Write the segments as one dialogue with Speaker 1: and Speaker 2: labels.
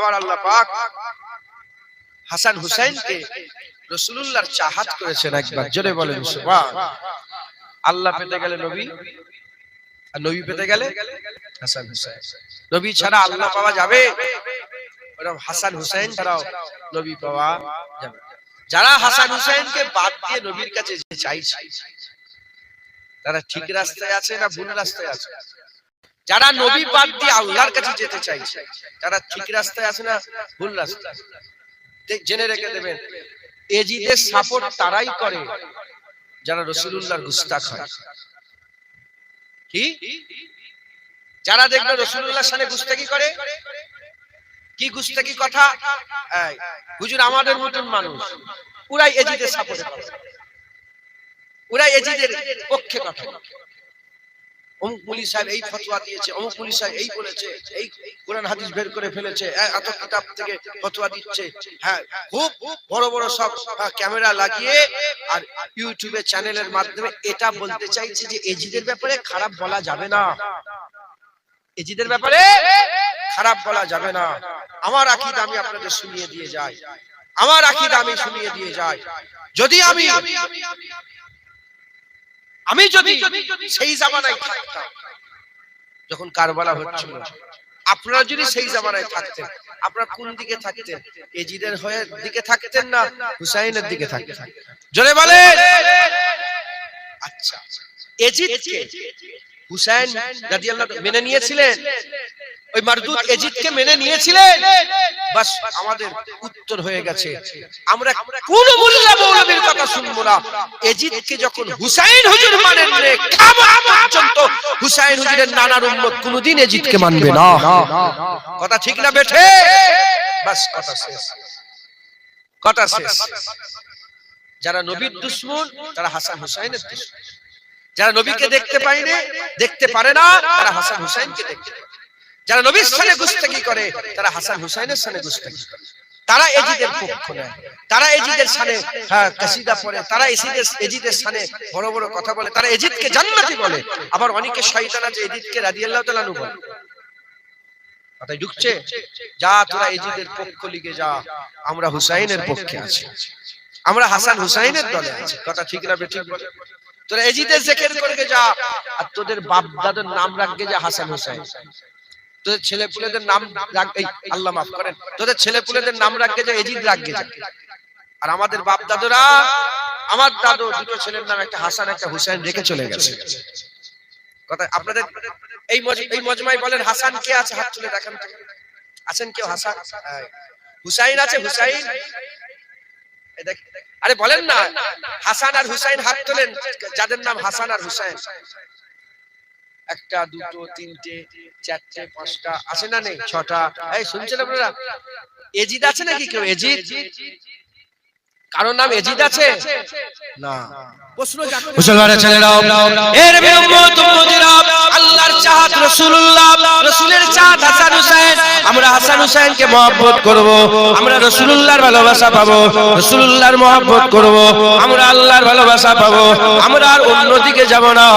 Speaker 1: আমার আল্লাহ পাক হাসান হুসাইনকে রাসূলুল্লাহর চাহাত করেছেন একবার, জোরে বলেন সুবহানাল্লাহ। আল্লাহ পেতে গেলে নবী, আর নবী পেতে গেলে হাসান হুসাইন। নবী ছাড়া আল্লাহ পাওয়া যাবে? ওরকম হাসান হুসাইন ছাড়াও নবী পাওয়া যাবে। যারা হাসান হুসাইনকে বাদ দিয়ে নবীর কাছে যেতে চাইছে তারা ঠিক রাস্তায় আছে না ভুল রাস্তায় আছে? যারা নবী বাদ দিয়ে আল্লাহর কাছে যেতে চাইছে তারা ঠিক রাস্তায় আছে না ভুল রাস্তায়? জেনে রেখে দেবেন, এজিদের সাপোর্ট তারাই করে যারা রাসূলুল্লাহর গুস্তাখ হয়। কি? যারা দেখবে রাসূলুল্লাহর সামনে গুস্তাখি করে, কি গুস্তাখি কথা, হুজুর আমাদের মতন মানুষ, ওরাই এজিদের সাপোর্ট করে, ওরাই এজিদের পক্ষে কথা বলে। অমুক মুলি সাহেব এই ফতোয়া দিয়েছে, অমুক মুলি সাহেব এই বলেছে, এই কোরআন হাদিস বের করে ফেলেছে, এত কিতাব থেকে ফতোয়া দিচ্ছে। হ্যাঁ, খুব বড় বড় সব ক্যামেরা লাগিয়ে আর ইউটিউবে চ্যানেলের মাধ্যমে এটা বলতে চাইছে যে এজিদের ব্যাপারে খারাপ বলা যাবে না, এজিদের ব্যাপারে খারাপ বলা যাবে না। আমার আকীদা আমি আপনাদের শুনিয়ে দিয়ে যাই, আমার আকীদা আমি শুনিয়ে দিয়ে যাই। যদি আমি যদি সেই জামানায় থাকতাম যখন কারবালা হচ্ছিল, আপনারা যদি সেই জামানায় থাকতেন, আপনারা কোন দিকে থাকতেন? এজিদের হয়ে দিকে থাকতেন না হুসাইনের দিকে থাকতেন? জোরে বলেন। আচ্ছা, এজিদকে হুসাইন রাদিয়াল্লাহু মেনে নিয়েছিলেন? ওই মারদুদ এজিদকে মেনে নিয়েছিলেন? বাস আমাদের উত্তর হয়ে গেছে, আমরা কোন মোল্লা মৌলবীর কথা শুনবো না। এজিদকে যখন হুসাইন হুজুর মানেন না, কিয়ামত পর্যন্ত হুসাইন হুজুরের নানার উম্মত কোনদিন এজিদকে মানবে না। কথা ঠিক না বেঠে? বাস কথা শেষ, কথা শেষ। যারা নবীর দুশমন তারা হাসান হুসাইনের দুশমন, যারা নবীকে দেখতে পায়নি, দেখতে পারে না, তারা হাসান হুসাইনকে দেখতে পায়। যারা নবীর সানে গুস্তাখি করে তারা হাসান হুসাইনের সানে গুস্তাখি করে, তারা এজিদের পক্ষ নেয়, তারা এজিদের সানে কাসিদা পড়ে, তারা এজিদের সানে বড় বড় কথা বলে, তারা এজিদকে জান্নাতি বলে। আবার অনেকে শয়তান আছে এজিদকে রাদিয়াল্লাহু তাআলা আনহু বলে। কথাই ঢুকছে? যা তোরা এজিদের পক্ষ লিগে যা, আমরা হুসাইনের পক্ষে আছি, আমরা হাসান হুসাইনের দলে আছি। কথা ঠিক না বেঠিক বলে? তোরা এজিদের জিকির করকে যা, আর তোদের বাপ দাদার নাম রাখবে যে হাসান হুসাইন, তোদের ছেলে পুলেদের নাম রাখবে, আল্লাহ মাফ করেন, তোদের ছেলে পুলেদের নাম রাখবে যে এজিদ রাখবে। আর আমাদের বাপ দাদুরা, আমার দাদু দুটো ছেলের নাম একটা হাসান একটা হুসাইন রেখে চলে গেছে। কথা আপনাদের এই মজমায় বলেন হাসান কে আছে? হাত তুলে দেখান তো, আছেন কেউ হাসান? হুসাইন আছে? হুসাইন আরে বলেন না, হাসান আর হুসাইন হাত তোলেন যাদের নাম হাসান আর হুসাইন। একটা দুটো তিনটে চারটে পাঁচটা আছে না নেই? ছটা। এই শুনছেন আপনারা? এজিদ আছে নাকি কেউ? এজিদ কারোর নাম এজিদ আছে না? মুসলমানের ছেলেরা, এর উম্মত উম্মতিরা, আল্লাহর চাহাত রাসূলুল্লাহ, রাসূলের চাহাত হাসান হুসাইন। আমরা হাসান হুসাইনকে মহব্বত করব, আমরা রাসূলুল্লাহর ভালোবাসা পাবো, রাসূলুল্লাহর মহব্বত করব, আমরা আল্লাহর ভালোবাসা পাবো। আমরা আর অন্যদিকে যাব না,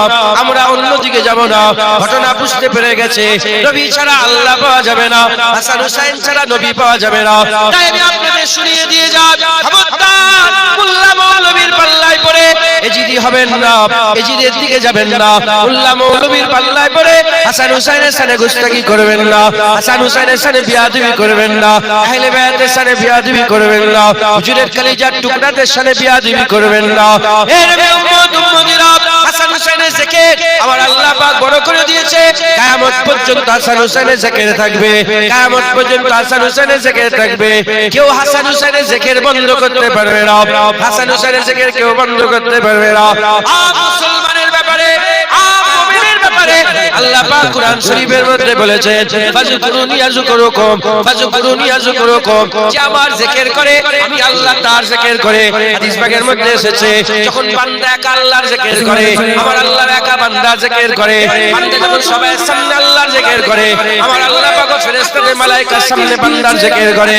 Speaker 1: আমরা অন্যদিকে যাব না। ঘটনা বুঝতে পেরে গেছে, নবী ছাড়া আল্লাহ পাওয়া যাবে না, হাসান হুসাইন ছাড়া নবী পাওয়া যাবে না। তাই আমি আপনাদের শুনিয়ে দিয়ে যাই, খবরদার মোল্লা মৌলবীর পাল্লায় পড়ে এজিদি হবেন না, এজিদের দিকে যাবেন না। মোল্লা মৌলবীর পাল্লায় পড়ে হাসান হুসাইনের সানে গুস্তাখি করবেন না, হাসান হুসাইনের সানে বিয়াদবি করবেন না, আহলে বায়াতের সানে বিয়াদবি করবেন না, হুজুরের কলিজার টুকরাদের সানে বিয়াদবি করবেন না। এর উম্মত উম্মতিরা, হাসান হুসাইনের জিকির আমার আল্লাহ পাক বড় করে দিয়েছে। কিয়ামত পর্যন্ত হাসান হুসাইনের জিকির থাকবে, কিয়ামত পর্যন্ত হাসান হুসাইনের জিকির থাকবে। কেউ হাসান হুসাইনের জিকির বন্ধ করতে পারবে না, হাসান হুসাইনের জিকির কেউ বন্ধ করতে পারবে না। মুসলমানের ব্যাপারে, মুমিনের ব্যাপারে আল্লাহ পাক কুরআন শরীফের মধ্যে বলেছেন, ফাযকুরুনি আযকুরুকুম, ফাযকুরুনি আযকুরুকুম। যে আমার জিকির করে আমি আল্লাহ তার জিকির করে। হাদিস পাকের মধ্যে এসেছে, যখন বান্দা একা আল্লাহর জিকির করে, আমার আল্লাহর একা বান্দার জিকির করে, বান্দা যখন সবার সামনে আল্লাহর জিকির করে, আমার আল্লাহ পাক ফেরেশতাদের মালায়েকার সামনে বান্দার জিকির করে।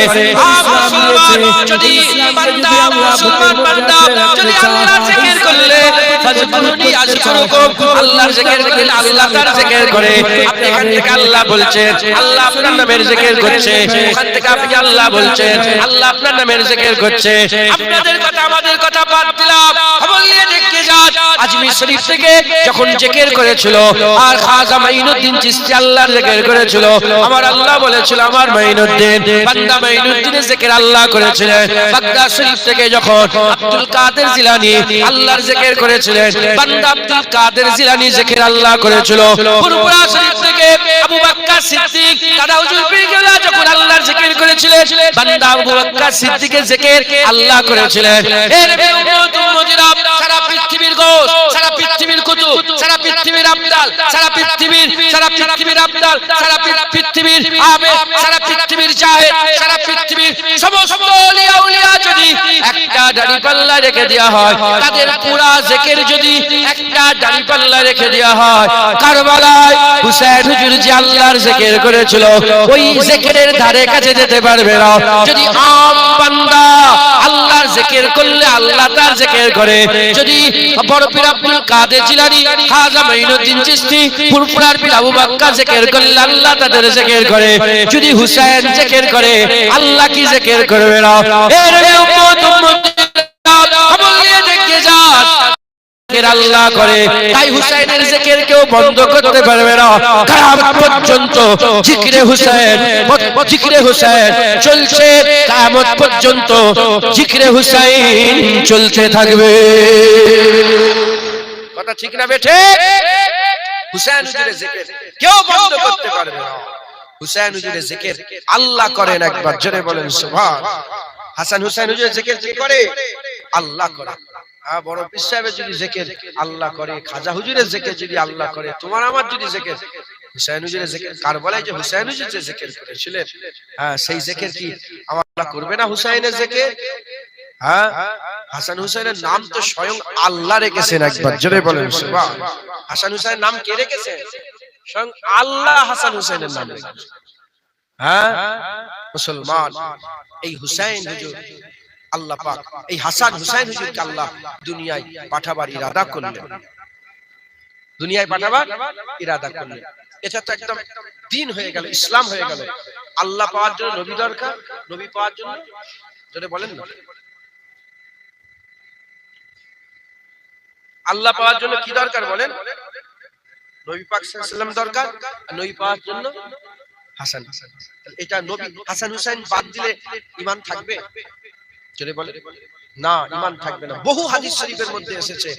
Speaker 1: মুসলমান যদি বান্দা, মুসলমান বান্দা যদি আল্লাহর জিকির করলে ফাজকুরুনি আযকুরুকুম, আল্লাহর জিকির করলে আল্লাহ তার জিকির করে। আপনি এখান থেকে আল্লাহ বলছেন, আল্লাহ আপনার নামের জিকির করছে। ওখান থেকে আপনি আল্লাহ বলছেন, আল্লাহ আপনার নামের জিকির করছে। আপনাদের কথা আমাদের কথা বাদ দিলাম, খবর নিয়ে দেখতে যান আজমির শরীফ থেকে যখন জিকির করেছিল আর খাজা মাইনুদ্দিন চিশতি আল্লাহর জিকির করেছিল, আমার আল্লাহ বলেছিল আমার মাইনুদ্দিন বান্দা মাইনুদ্দিনের জিকির আল্লাহ করেছিলেন। বাগদাদ শরীফ থেকে যখন আব্দুল কাদের জিলানী আল্লাহর জিকির করেছিলেন, বান্দা আব্দুল কাদের জিলানী জিকির আল্লাহ করেছিল। ফুরফুরা শরীফ থেকে আবু বকর সিদ্দিক দাদা হুজুর পীর কেবলা যখন আল্লাহর জিকির করেছিলেন, বান্দা আবু বকর সিদ্দিকের জিকির আল্লাহ করেছিলেন। এর উম্মত উম্মতিরা সারা পৃথিবীর গোস, সারা পৃথিবীর কুতুব, সারা পৃথিবীর আবদাল, সারা পৃথিবীর আবদাল, সারা পৃথিবীর আবেদ, সারা পৃথিবীর জাহেদ, সারা পৃথিবীর সমস্ত ওলিয়া উলিয়া যদি একটা দাড়িপাল্লা রেখে দেওয়া হয়, তাদের পুরা জিকির যদি একটা দাড়িপাল্লা রেখে দেওয়া হয়, কারবালায় হুসাইন হুজুর যে আল্লাহর জিকির করেছিল ওই জিকিরের ধারে কাছে যেতে পারবে না। যদি আম বান্দা আল্লাহর জিকির করলে আল্লাহ তার জিকির করে। যদি বড় পীর আব্দুল কাদের জিলানী, খাজা মাইনুদ্দিন চিশতি, ফুরফুরার পীর আবু বকর জিকির করলে আল্লাহ তাদের জিকির করে। যদি হুসাইন জিকির করে আল্লাহ কি জিকির করবে না? এর উম্মত উম্মতিরা খবর নিয়ে দেখে যান আল্লাহ করে। তাই হুসাইনের জিকির কেউ বন্ধ করতে পারবে না। কিয়ামত পর্যন্ত জিকিরে হুসাইন চলছে, কিয়ামত পর্যন্ত জিকিরে হুসাইন চলতে থাকবে। কথা ঠিক না বেঠে? হুসাইন হুজুরের জিকির কেউ বন্ধ করতে পারবে না। হুসাইন হুজুরের জিকির আল্লাহ করেন, একবার জোরে বলেন সুবহান। হাসান হুসাইন হুজুরের জিকির কি করে? আল্লাহ করে। বড় পীর সাহেবের যদি জিকির আল্লাহ করে, খাজা হুজুরের জিকির যদি আল্লাহ করে, তোমার আমার যদি জিকির হুসাইন হুজুরের জিকির, কারবালায় যে হুসাইন হুজুর যে জিকির করেছিলেন, সেই জিকির কি আমার আল্লাহ করবে না? হুসাইনের জিকির, হাসান হুসাইনের নাম তো স্বয়ং আল্লাহ রেখেছেন, একবার জোরে বলেন সুবহান। হাসান হুসাইনের নাম কে রেখেছেন? স্বয়ং আল্লাহ হাসান হুসাইনের নাম রেখেছেন। মুসলমান, এই হুসাইন হুজুর আল্লাহ পাক এই হাসান হুসাইন হুজুরকে আল্লাহ দুনিয়ায় পাঠাবার ইরাদা করলেন, দুনিয়ায় পাঠাবার ইরাদা করলেন। এটা তো একদম দ্বীন হয়ে গেল, ইসলাম হয়ে গেল। আল্লাহ পাওয়ার জন্য নবী দরকার, নবী পাওয়ার জন্য যদি বলেন না, আল্লাহ পাওয়ার জন্য কি দরকার বলেন? নবী পাক সাল্লাল্লাহু আলাইহি ওয়াসাল্লাম দরকার, নবী পাওয়ার জন্য হাসান। এটা নবী হাসান হুসাইন বাদ দিলে ঈমান থাকবে? যদি বলে না, ঈমান থাকবে না। বহু হাদিস শরীফের মধ্যে এসেছে,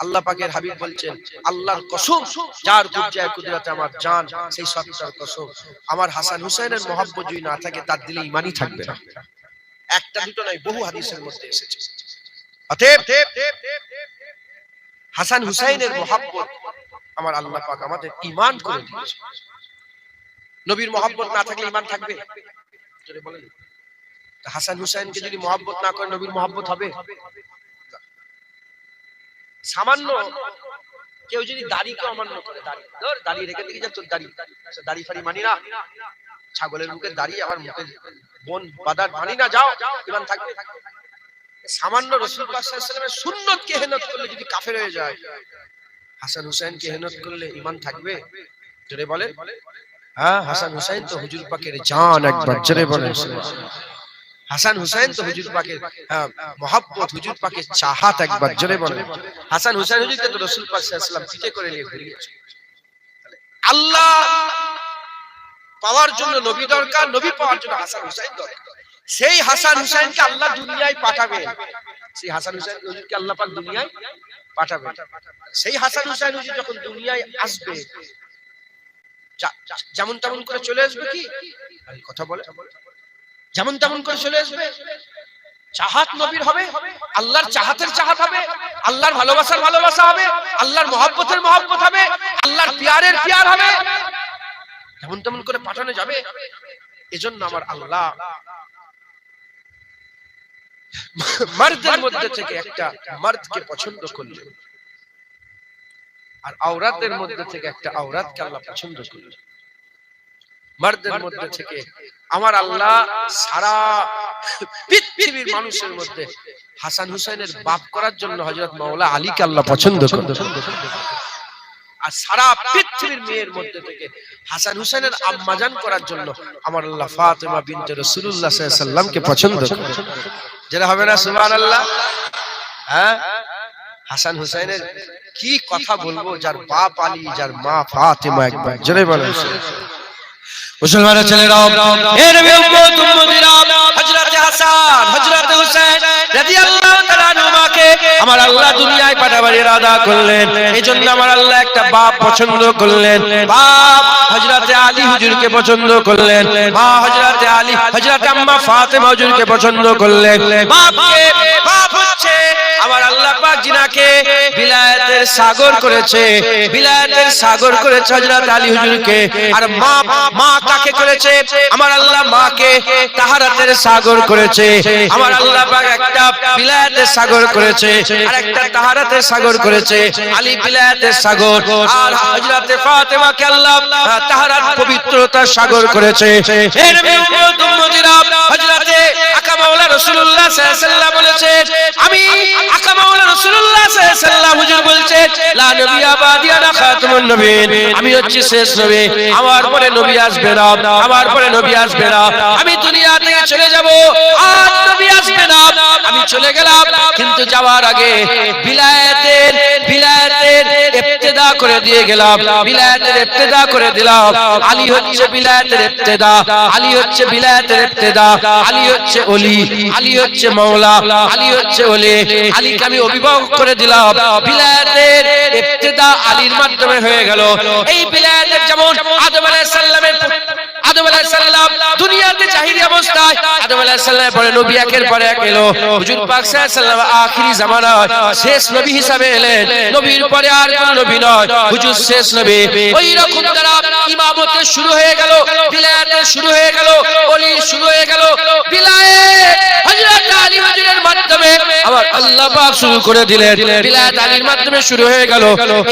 Speaker 1: আল্লাহ পাকের হাবিব বলছেন, আল্লাহর কসম যার কুদরতে কুদরতে আমার জান, সেই সত্তার কসম, আমার হাসান হুসাইনের মহব্বত যদি না থাকে তার দিলে ঈমানই থাকবে না। একটা দুটো নয়, বহু হাদিসের মধ্যে এসেছে। অতএব হাসান হুসাইনের মহব্বত আমার আল্লাহ পাক আমাদের ঈমান করে দিয়েছে। নবীর মহব্বত না থাকলে ঈমান থাকবে? যদি বলেন হাসান হুসাইনকে যদি মহব্বত না করে নবীর মহব্বত হবে? সামান্য কেউ যদি দাড়িকে অমান্য করে, দাড়ি রেখে দিকে যা তোর দাড়ি ফাড়ি মানি না, ছাগলের মুখে দাড়ি, আমার মুখে বোন বাদার মানি না, যাও, ঈমান থাকবে? সামান্য রাসূল পাক সাল্লাল্লাহু আলাইহি ওয়াসাল্লামের সুন্নতকে হেনত করলে যদি কাফের হয়ে যায়, হাসান হুসাইনকে হেনত করলে ঈমান থাকবে? জোরে বলেন। হাসান হুসাইন তো হুজুর পাকের জান, একবার জোরে বলেন সুবহানাল্লাহ। হাসান হুসাইন তো হুজুর পাকের মহব্বত, হুজুর পাকের চাহাত, একবার জোরে বলেন। হাসান হুসাইন হুজুরকে তো রাসূল পাক সাল্লাল্লাহু আলাইহি ওয়াসাল্লাম পিঠে করে নিয়ে ঘুরিয়েছে। আল্লাহ পাওয়ার জন্য নবী দরকার, নবী পাওয়ার জন্য হাসান হুসাইন দরকার। সেই হাসান হুসাইনকে আল্লাহ দুনিয়ায় পাঠাবে, সেই হাসান হুসাইন হুজুরকে আল্লাহ পাক দুনিয়ায় পাঠাবে। সেই হাসান হুসাইন হুজুর যখন দুনিয়ায় আসবে, যেমন তেমন করে চলে আসবে কি? কথা বলে, যেমন তেমন করে চলে আসবে? চাহাত নবীর হবে, আল্লাহর চাহাতের চাহাত হবে, আল্লাহর ভালোবাসার ভালোবাসা হবে, আল্লাহর মহব্বতের মহব্বত হবে, আল্লাহর পিয়ারের পিয়ার হবে। যেমন তেমন করে পাঠানো যাবে? এজন্য আমার আল্লাহ মার্দের মধ্যে থেকে একটা মার্দকে পছন্দ করলেন, আর আওরাতের মধ্যে থেকে একটা আওরাতকে আল্লাহ পছন্দ করলেন। মার্দের মধ্যে থেকে আমার আল্লাহ সারা পৃথিবীর মানুষের মধ্যে হাসান হুসাইনের বাপ করার জন্য হযরত মাওলা আলীকে আল্লাহ পছন্দ করেন। আর সারা পৃথিবীর মেয়ের মধ্যে থেকে হাসান হুসাইনের আম্মাজান করার জন্য আমার আল্লাহ ফাতেমা বিনতে রাসূলুল্লাহ সাল্লাল্লাহু আলাইহি সাল্লামকে পছন্দ করেন। যারা হবে না সুবহানাল্লাহ। হ্যাঁ, হাসান হুসাইনের কি কথা বলবো, যার বাপ আলী, যার মা ফাতেমা, একবার জোরে বলেন। মুসলমানের ছেলেরা, এ নবী উম্মত উম্মতিরা, হযরত হাসান হযরত হুসাইন রাদিয়াল্লাহু তাআলা আনহুমাকে আমার আল্লাহ দুনিয়ায় পাঠাবার ইরাদা করলেন। এজন্য আমার আল্লাহ একটা বাপ পছন্দ করলেন। বাপ হযরত আলী হুজুরকে পছন্দ করলেন, মা হযরত আলী হযরত আম্মা ফাতেমা হুজুরকে পছন্দ করলেন। বাপকে বাপ হচ্ছে আমার আল্লাহ পাক জিনাকে বিলায়াতের সাগর করেছে, বিলায়াতের সাগর করেছে হযরত আলী হুজুরকে। আর মা কাকে করেছে? আমার আল্লাহ মাকে তাহারাতের সাগর করেছে। আমার আল্লাহ পাক একটা বিলায়াতের সাগর করেছে আর একটা তাহারাতের সাগর করেছে। আলী বিলায়াতের সাগর আর হযরত ফাতেমাকে আল্লাহ তাহারাত পবিত্রতার সাগর করেছে। এর উম্মত উম্মতিরা, হযরত আকা মাওলা রাসূলুল্লাহ সাল্লাল্লাহু আলাইহি ওয়াসাল্লাম বলেছে, আমি আকা মাওলা রাসূলুল্লাহ সাল্লাল্লাহু আলাইহি ওয়াসাল্লাম হুজুর বলছে, লা নবিয়্যা বাদি আনা খাতামুন নবীন, আমি হচ্ছি শেষ নবী, আমার পরে নবী আসবে না, আমার পরে নবী আসবে না। আমি দুনিয়া থেকে চলে যাব, আর নবী আসবে না। আমি চলে গেলাম, কিন্তু যাওয়ার আগে বিলায়াতের ইবতিদা করে দিয়ে গেলাম, বিলায়াতের ইবতিদা করে দিলাম। আলী হচ্ছে বিলায়াতের ইবতিদা, আলী হচ্ছে বিলায়াতের ইবতিদা, আলী হচ্ছে ওলি, আলী হচ্ছে মাওলা, আলী হচ্ছে ওলি। আলীকে আমি অভিভাবক করে দিলাম। বিলায়াতের ইবতিদা আলীর মাধ্যমে হয়ে গেল। এই বিলায়াতের যেমন আদম আলাইহিস সালাম দুনিয়াতে জাহিরি অবস্থায়, আদম আলাইহিস সালামের পরে নবী একের পর এক এলো। হুজুর পাক সাল্লাল্লাহু আলাইহি ওয়াসাল্লাম আখিরি জামানায় শেষ নবী হিসাবে এলেন। নবীর পরে আর কোন নবী নয়, হুজুর শেষ নবী। ওই রকম দ্বারা ইমামতের শুরু হয়ে গেল, বিলায়াতের শুরু হয়ে গেল, ওলির শুরু হয়ে গেল। বিলায়াত হযরত আলী হুজুরের মাধ্যমে আবার আল্লাহ পাক শুরু করে দিলেন। বিলায়াত আলীর মাধ্যমে শুরু হয়ে গেল।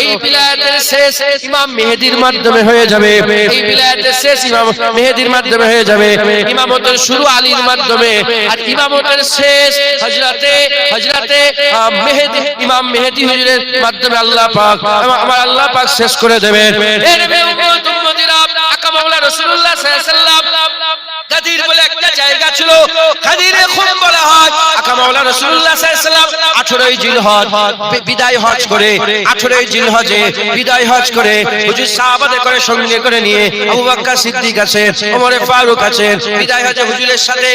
Speaker 1: এই বিলায়াতের শেষ ইমাম মেহেদীর মাধ্যমে হয়ে যাবে। এই বিলায়াতের শেষ ইমাম মেহেদীর মাধ্যমে হয়ে যাবে। ইমামতের শুরু আলীর মাধ্যমে, আর ইমামতের শেষ হযরতে মেহেদী, ইমাম মেহেদী হুজুরের মাধ্যমে আল্লাহ পাক, আমার আল্লাহ পাক শেষ করে দেবেন। এর উম্মত উম্মতিরা, আকা মাওলা রাসূলুল্লাহ সাল্লাল্লাহু আলাইহি ওয়াসাল্লাম গাদির বলে একটা জায়গা ছিল, গাদিরে খুব বলা হয়। আকা মাওলা রাসূলুল্লাহ সাল্লাল্লাহু আলাইহি ওয়াসাল্লাম 18ই জিলহজ বিদায় হজ করে, 18ই জিলহজে বিদায় হজ করে হুজুর সাহাবাদের করে সঙ্গে করে নিয়ে আবু বকর সিদ্দিক আছেন, ওমর ফারুক আছেন। বিদায় হজে হুজুরের সাথে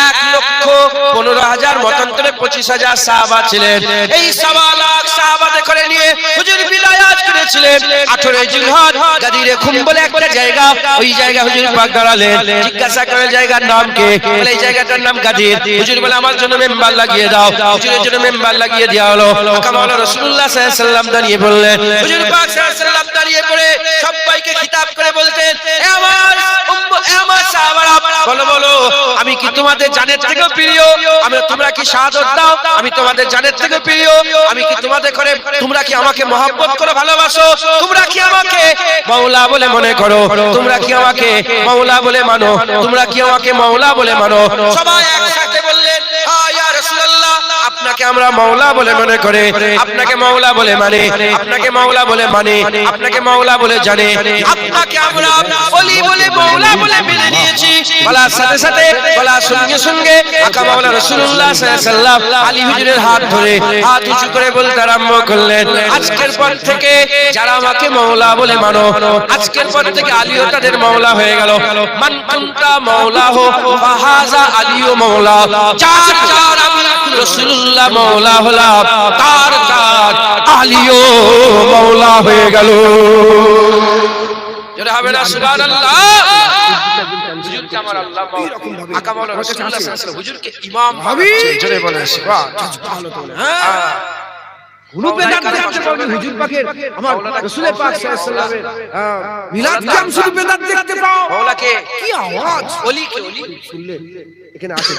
Speaker 1: 1,15,000 মতান্তরে 25,000 সাহাবা ছিলেন। এই 1.25 লাখ সাহাবাদের করে নিয়ে হুজুর বিদায় হজ করেছিলেন। 18ই জিলহজ গাদিরে খুম বলে একটা জায়গা, ওই জায়গা হুজুর পাক দাঁড়ালেন। জিজ্ঞাসা করে জায়গার নাম কি? বলে এই জায়গাটার নাম গাদির। হুজুর বলে আমার জন্য মেম্বার লাগিয়ে দাও। হুজুরের জন্য মেম্বার লাগিয়ে দেওয়া হলো। আকা মাওলা রাসূলুল্লাহ সাল্লাল্লাহু আলাইহি ওয়াসাল্লাম দাঁড়িয়ে বললেন, হুজুর পাক সাল্লাল্লাহু আলাইহি ওয়াসাল্লাম দাঁড়িয়ে পড়ে সবাইকে খিতাব করে বলতেন, এ আমার সাহাবারা, বলো বলো, আমি কি তোমাদের জানের থেকে প্রিয়? তোমরা কি শাহাদাত দাও? আমি তোমাদের জানের থেকে প্রিয়? আমি কি তোমাদের করে, তোমরা কি আমাকে মহব্বত করো, ভালোবাসো? তোমরা কি আমাকে মাওলা বলে মনে করো? তোমরা কি আমাকে মাওলা বলে মানো? তোমরা কি আমাকে মাওলা বলে মানো? সবাই একসাথে বললেন, হ্যাঁ ইয়া রাসূলুল্লাহ, আপনাকে আমরা মাওলা বলে মনে করে, আপনাকে মাওলা বলে মানে, আপনাকে মাওলা বলে মানে, আপনাকে মাওলা বলে জানে, আপনাকে আমরা ওলি বলে মাওলা বলে মেনে নিয়েছি। বলার সাথে সাথে, বলার সঙ্গে সঙ্গে আকা মাওলা রাসূলুল্লাহ সাল্লাল্লাহু আলাইহি ওয়াসাল্লাম আলী হুজুরের হাত ধরে হাত উঁচু করে বলতে আরম্ভ করলেন, আজকের পর থেকে যারা আমাকে মাওলা বলে মানো, আজকের পর থেকে আলীও তাদের মাওলা হয়ে গেল। মান কুনতা মাওলাহু ফাহাযা আলীও মাওলা, যার যার আমি রাসূলুল্লাহ মাওলা হলাম, তার তার আলীও মাওলা হয়ে গেল। জোরে হবে না সুবহানাল্লাহ। হুজুরকে আমার আল্লাহ আকা মাওলা রাসূলুল্লাহ সাল্লাল্লাহু আলাইহি ওয়াসাল্লাম হুজুরকে ইমাম ভাবে, জোরে বলেন সুবহানাল্লাহ।
Speaker 2: কোন বেদাত দেখতে পাওনি হুজুর পাকের আমার রাসূল পাক সাল্লাল্লাহু আলাইহি ওয়াসাল্লামের মিলাদ কাম শুধু বেদাত দেখতে পাও।
Speaker 1: মাওলাকে
Speaker 2: কি আওয়াজ!
Speaker 1: ওলি কে ওলি
Speaker 2: শুনলে এখানে আছে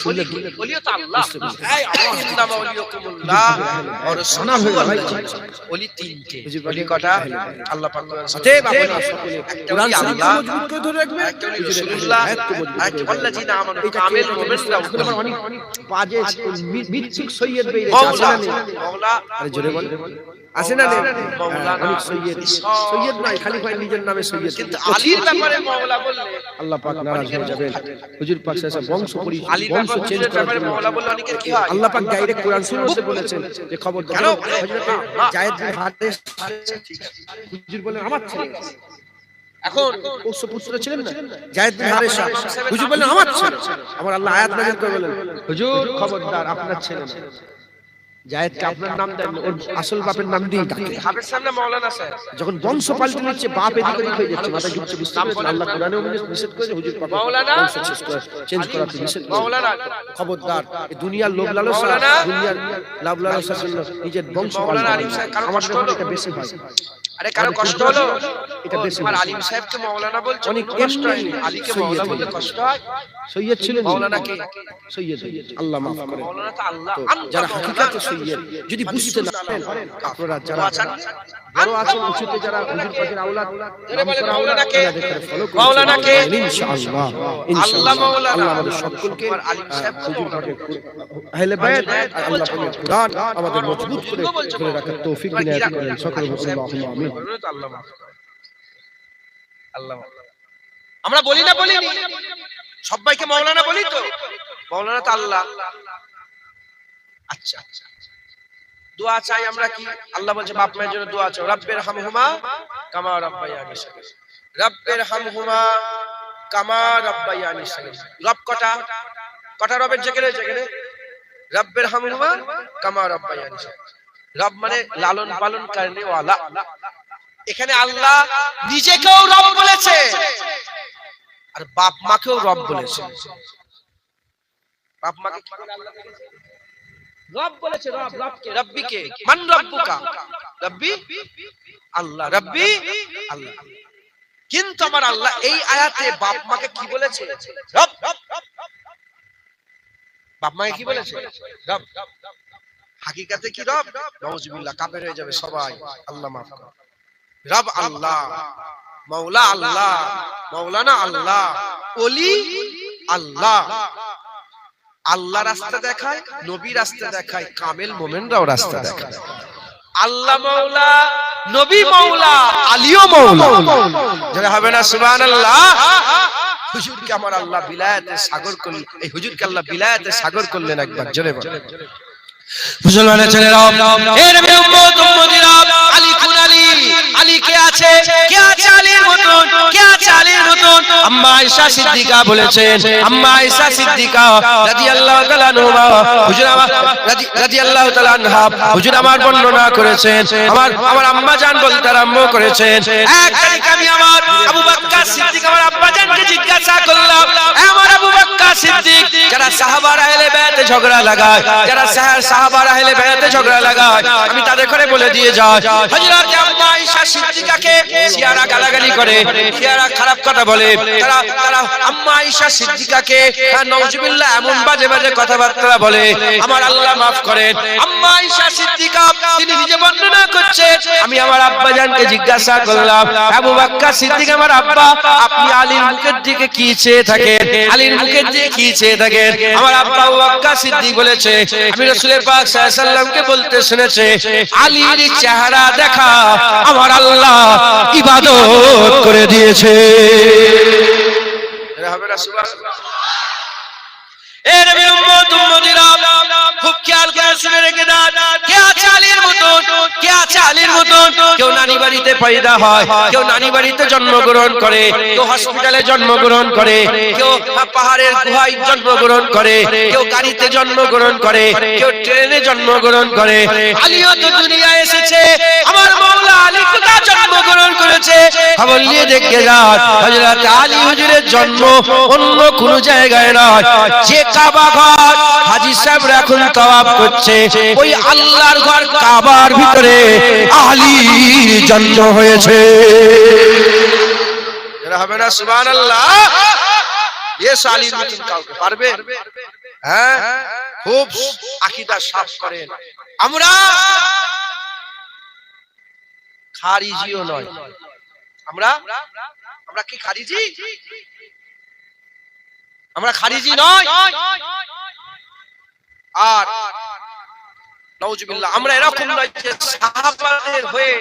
Speaker 2: শুনলে
Speaker 1: ওলিও তো আল্লাহ। এই আওয়াজ ইন্নামা ওলিয়াকুমুল্লাহ আর
Speaker 2: শোনা হয়ে গেল ভাই।
Speaker 1: ওলি তিনটে, ওলি কটা? আল্লাহ পাক
Speaker 2: আতে বাবা সকলে কোরআন শরীফ মজবুত করে ধরে রাখবে,
Speaker 1: একটা ওলি রাসূলুল্লাহ, একটা আল্লাযিনা আমানু কামিল মুমিনরা।
Speaker 2: অনেক বাজে মিথ্যুক সৈয়দ বেরিয়ে
Speaker 1: মাওলা
Speaker 2: আছে না?
Speaker 1: মাওলা
Speaker 2: আরে জোরে বল, আছে না?
Speaker 1: মাওলানা
Speaker 2: অনেক সৈয়দ, সৈয়দ নয় খালি ভাই নিজের নামে সৈয়দ,
Speaker 1: কিন্তু আলীর ব্যাপারে মাওলা বললে
Speaker 2: আল্লাহ পাক নারাজ হয়ে যাবেন। হুজুর পাক সাল্লাল্লাহু বংশ
Speaker 1: আলীর
Speaker 2: বংশ চেঞ্জ করার
Speaker 1: ব্যাপারে
Speaker 2: জন্য
Speaker 1: মাওলা বললে অনেকের কি হয়?
Speaker 2: আল্লাহ পাক ডাইরেক্ট কোরআন শরীফে বলেছেন যে খবরদার
Speaker 1: কেন?
Speaker 2: হযরত জায়েদ বিন হারেস হুজুর বলেন আমার ছেলে,
Speaker 1: এখন
Speaker 2: ওর পুত্র ছিলেন না জায়েদ বিন হারেসা, হুজুর বলেন আমার ছেলে। আমার আল্লাহ আয়াত নাযিল করে বলেন হুজুর খবরদার আপনার ছেলে না, জায়েদকে আপনার নাম দেন, ওর আসল বাপের নাম দিয়ে ডাকেন।
Speaker 1: হাফেজ সামনে মাওলানা স্যার
Speaker 2: যখন বংশ পাল্টে নিচ্ছে, বাপ এদিক ওদিক হয়ে যাচ্ছে, মাথা ঢুকছে, বুঝতে পারছেন? আল্লাহ কোরআনেও নিষেধ করেছে হুজুর পাক
Speaker 1: মাওলানা
Speaker 2: বংশ চেঞ্জ করাতে নিষেধ করেছে।
Speaker 1: মাওলানা
Speaker 2: খবরদার এই দুনিয়ার লোভ লালসা,
Speaker 1: মাওলানা,
Speaker 2: দুনিয়ার লাভ লালসার জন্য নিজের বংশ
Speaker 1: মাওলানা
Speaker 2: পাল্টানো।
Speaker 1: আলিম সাহেব কারো
Speaker 2: আমাদের
Speaker 1: কষ্ট হলো?
Speaker 2: এটা বেশি হয়।
Speaker 1: আরে কারো কষ্ট হলো?
Speaker 2: এটা বেশি
Speaker 1: তোমার
Speaker 2: হয়।
Speaker 1: আলিম সাহেবকে মাওলানা বলছো,
Speaker 2: অনেক
Speaker 1: কোনো কষ্ট হয়নি। আলীকে মাওলানা বললে কষ্ট হয়?
Speaker 2: সৈয়দ ছিলেন
Speaker 1: মাওলানা কে?
Speaker 2: সৈয়দ, আল্লাহ মাফ করেন।
Speaker 1: মাওলানা তো আল্লাহ।
Speaker 2: তো যারা হাকিকাতে সৈয়দ যদি বুঝতে না পারেন, আপনারা যারা বড় আছেন উঁচুতে, যারা হুজুর পাকের আওলাদ,
Speaker 1: মাওলানা কে? মাওলানা কে?
Speaker 2: ইনশাআল্লাহ
Speaker 1: আল্লাহ মাওলানা।
Speaker 2: আল্লাহ আমাদের সকলকে
Speaker 1: তোমার আলিম সাহেব
Speaker 2: হুজুর পাকের আহলে বাইত আর আল্লাহ পাকের কুরআন আমাদের মজবুত করে ধরে রাখার তৌফিক দিন আয়াত করেন। সকলে বলুন আল্লাহুম্মা আমিন।
Speaker 1: আল্লাহ আমরা বলি না, বলিনি সবাইকে মাওলানা বলি তো? মাওলানা তো আল্লাহ। আচ্ছা দোয়া চাই আমরা কি? আল্লাহ বলছে বাপ মায়ের জন্য দোয়া চাও, রাব্বির হামহুমা কামা রাব্বায়ানি সগীরা। রাব্বির হামহুমা কামা রাব্বায়ানি সগীরা। রব কটা? কটা রবের যেখানে যেখানে রাব্বির হামহুমা কামা রাব্বায়ানি সগীরা। রব মানে লালন পালন করনে ওয়ালা। এখানে আল্লাহ নিজেকেও রব বলেছে আর বাপ মাকেও রব বলেছে। বাপ মাকে কি বলে আল্লাহ বলেছে? রব বলেছে। রব, রবকে, রব্বিকে। মান রব্বুকা? রব্বি আল্লাহ, রব্বি আল্লাহ। কিন্তু আমার আল্লাহ এই আয়াতে বাপ মাকে কি বলেছে? রব। বাপ মাকে কি বলেছে? রব। হাকিকাতে কি রব? নাউজুবিল্লাহ, কাফের হয়ে যাবে সবাই। আল্লাহ মাফ করুন। রব আল্লাহ, মাওলা আল্লাহ, মাওলানা আল্লাহ, ওলি আল্লাহ। আল্লাহ রাস্তা দেখায়, নবী রাস্তা দেখায়, কামেল মোমেনরাও রাস্তা দেখায়। আল্লাহ মাওলা, নবী মাওলা, আলীও মাওলা। যারা হবে না সুবহানাল্লাহ। হুজুরকে আমার আল্লাহ বিলায়াতের সাগর করলেন। এই হুজুরকে আল্লাহ বিলায়াতের সাগর করলেন একবার, জোরে বলেন। মুসলমানের ছেলেরা, এর উম্মত উম্মতিরা, আলী কোন আলী? আলী কে আছে? কে আছে আলীর মতন? কে আছে আলীর মতন? আম্মা আয়েশা সিদ্দিকা বলেছেন, আম্মা আয়েশা সিদ্দিকা রাদিয়াল্লাহু তাআলা আনহা, হুজুর আমার রাদিয়াল্লাহু তাআলা আনহা, হুজুর আমার বর্ণনা করেছেন, আমার আম্মা জান বলতে আরম্ভ করেছেন, এক তারিখ আমি আমার আবু বকর সিদ্দিক আমার আব্বা জানকে জিজ্ঞাসা করলাম, আমার আবু বকর সিদ্দিক, যারা সাহাবারা আহলে বাইতে ঝগড়া লাগায়, যারা সাহাবারা আহলে বাইতে ঝগড়া লাগায়, আমি তাদের করে বলে দিয়ে যাই, হযরত আম্মা আয়েশা সিদ্দিকাকে শিয়ারা গালাগালি করে, শিয়ারা খারাপ কথা বলে, তারা আম্মা আয়েশা সিদ্দিকাকে নাউজুবিল্লাহ এমন বাজে বাজে কথাবার্তা বলে। আমার আল্লাহ মাফ করেন, আম্মা আয়েশা সিদ্দিকা তিনি নিজে বর্ণনা করছে, আমি আমার আব্বা জানকে জিজ্ঞাসা করলাম, আবু বকর সিদ্দিক আমার আব্বা, আপনি আলীর মুখের দিকে কি চেয়ে থাকেন? আলীর মুখের দিকে কি চেয়ে থাকেন? আমার আব্বা আবু বকর সিদ্দিক বলেছে, আমি রাসূল পাক সাল্লাল্লাহু আলাইহি সাল্লামকে বলতে শুনেছে, আলীর চেহারা দেখা আমার আল্লাহ ইবাদত করে দিয়েছে। হবে না সুবহানাল্লাহ। এ নবীর উম্মত উম্মতিরা, খুব খেয়াল করে শুনে রেখে দাও, কে আছে আলীর মতন? কে আছে আলীর মতন? কেউ নানি বাড়িতে পয়দা হয়, কেউ নানি বাড়িতে জন্মগ্রহণ করে, কেউ হসপিটালে জন্মগ্রহণ করে, কেউ পাহাড়ের গুহায় জন্মগ্রহণ করে, কেউ গাড়িতে জন্মগ্রহণ করে, কেউ ট্রেনে জন্মগ্রহণ করে। আলীও তো দুনিয়ায় এসেছে, আমার মাওলা আলী কোথায় জন্মগ্রহণ করেছে? খবর নিয়ে দেখে যান, হযরত আলী হুজুরের জন্ম অন্য কোন জায়গায় নয়, যে কাবা ঘর
Speaker 2: হাজী সাহেবরা এখন তাওয়াফ করছে ওই আল্লাহর ঘর কাবার ভিতরে আলীর জন্ম হয়েছে।
Speaker 1: এরা হবে না সুবহানাল্লাহ? ইয়েস আলীর মতন কাউকে পারবে? হ্যাঁ, খুব আকীদা সাফ করেন। আমরা খারিজিও নয়। আমরা কি খারিজি? আমরা খারিজি নয়। আর নাউজুবিল্লাহ আমরা এরকম নয় যে সাহাবাদের হয়ে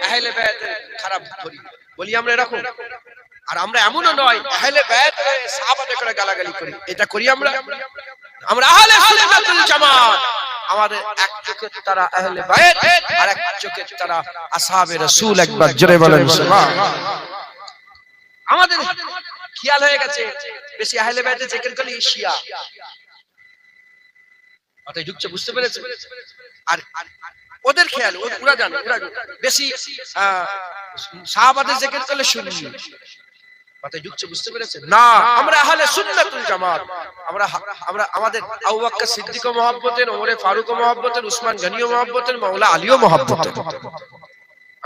Speaker 1: আহলে বায়াতের খারাপ করি, বলি আমরা এরকম। আর আমরা এমনও নয় আহলে বায়াত হয়ে সাহাবাদের করে গালাগালি করি, এটা করি আমরা? আমরা আহলে সুন্নাতুল জামাত। আমাদের এক চোখের তারা আহলে বায়াত আর এক চোখের তারা আসহাবে রাসূল। একবার জোরে বলেন সুবহানাল্লাহ। আমাদের খেয়াল হয়ে গেছে বেশি আহলে বায়াতের জিকির করলে শিয়া মাথায় ঢুকছে, বুঝতে পেরেছে? আর ওদের খেয়াল ওরা জানে বেশি সাহাবাদের জিকির করলে সুন্নি মাথায় ঢুকছে, বুঝতে পেরেছে? না, আমরা আহলে সুন্নাতুল জামাত। আমরা আমাদের আবু বকর সিদ্দিক ও মহব্বতের, ওমরে ফারুক ও মহব্বতের, উসমান গনি ও মহব্বতের, মাওলা আলী ও মহব্বতের।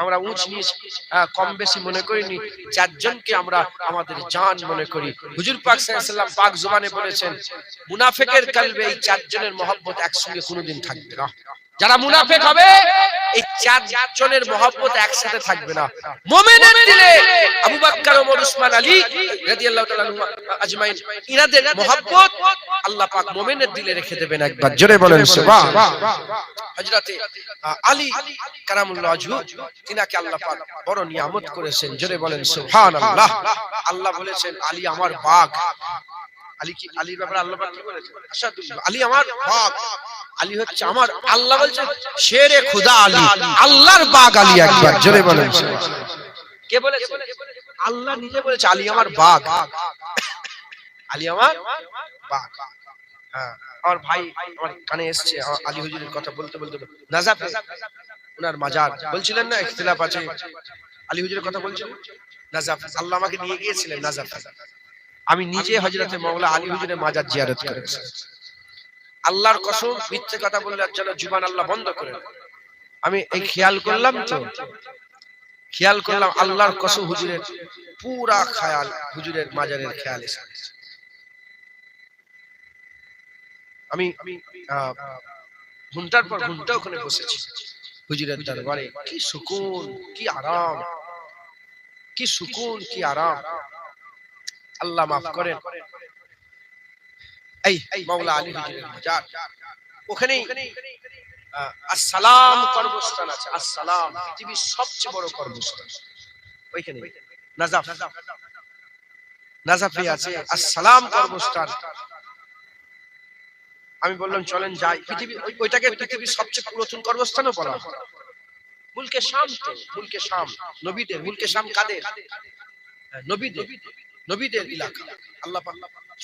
Speaker 1: আমরা উঁচ নিচ কম বেশি মনে করিনি, চারজনকে আমরা আমাদের জান মনে করি। হুজুর পাক সাল্লাল্লাহু আলাইহি ওয়াসাল্লাম পাক জবানে বলেছেন মুনাফিকের কলবে এই চারজনের মহব্বত একসঙ্গে কোনোদিন থাকবে না। যারা মুনাফিক হবে এই চারজনের মহব্বত একসাথে থাকবে না। মুমিনের দিলে আবু বকর, ওমর, উসমান, আলী রাদিয়াল্লাহু তাআলা আনহু আজমাইন ইনাদের মহব্বত আল্লাহ পাক মুমিনের দিলে রেখে দেবেন। একবার জোরে বলেন সুবহানাল্লাহ। হযরতে আলী কারামুল্লাহ ওয়াজহু তিনাকে আল্লাহ পাক বড় নিয়ামত করেছেন, জোরে বলেন সুবহানাল্লাহ। আল্লাহ বলেছেন আলী আমার বাগ। আলী কি আলীর ব্যাপারে আল্লাহ পাক কি বলেছেন? আশাদুল্লাহ, আলী আমার বাগ। আলী হচ্ছে আমার, আল্লাহ বলছেন শেরে খুদা আলী, আল্লাহর বাগ আলী। একবার জোরে বলেন সুবহানাল্লাহ। কে বলেছে? আল্লাহ নিজে বলেছে আলী আমার বাগ, আলী আমার বাগ। হ্যাঁ, আমার ভাই আমার কানে এসেছে আলী হুজুরের কথা বলতে বলতে নাজাফে ওনার মাজার বলছিলেন না, ইখতিলাফ আছে, আলী হুজুরের কথা বলছিলেন নাজাফ। আল্লাহ আমাকে নিয়ে গিয়েছিলেন নাজাফে। আমি নিজে হযরতে মাওলা আলী হুজুরের মাজার জিয়ারত করেছি। আল্লাহর কসম মিথ্যে কথা বললে যেন জুবান আল্লাহ বন্ধ করে। আমি এই খেয়াল করলাম আল্লাহর কসম হুজুরের পুরা খেয়াল, হুজুরের মাজারের খেয়াল এসেছে। আমি ঘন্টার পর ঘন্টা ওখানে বসেছি হুজুরের দরবারে। কি সুকুন, কি আরাম, কি সুকুন, কি আরাম। আল্লাহ মাফ করেন। এই মাওলা আলী হুজুরের মাজার, ওখানেই আসসালাম কর্মস্থান আছে। আসসালাম পৃথিবীর সবচেয়ে বড় কর্মস্থান ওইখানে নাজাফে আছে আসসালাম কর্মস্থান। আমি বললাম চলেন যাই। ওইটাকে পৃথিবীর সবচেয়ে পুরাতন কর্মস্থানও বলা হয়। মুলকে শাম, তো মুলকে শাম নবীদের, মুলকে শাম কাদের? নবীদের এলাকা। আল্লাহ পাক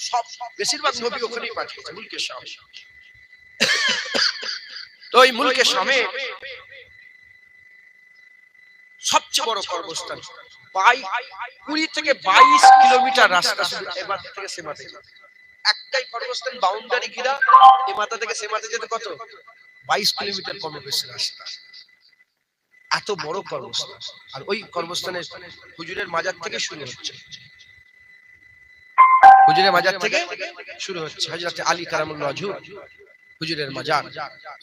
Speaker 1: সব বেশিরভাগ নবী ওখানেই পাঠিয়েছে, মুলকে শাম। তো এই মুলকে শামে সবচেয়ে বড় কর্মস্থান 20 থেকে 22 কিলোমিটার রাস্তা, শুধু এবার থেকে সেমাতে একটাই কর্মস্থান, বাউন্ডারি ঘিরা। এই মাথা থেকে সে মাথা যেতে কত? 22 কিলোমিটার কমে বেশি রাস্তা। এত বড় কর্মস্থান। আর ওই কর্মস্থানে হুজুরের মাজার থেকে শুরু হচ্ছে, হুজুরের মাজার থেকে শুরু হচ্ছে হযরত আলী কারামুল্লাহ ওয়াজহু হুজুরের মাজার।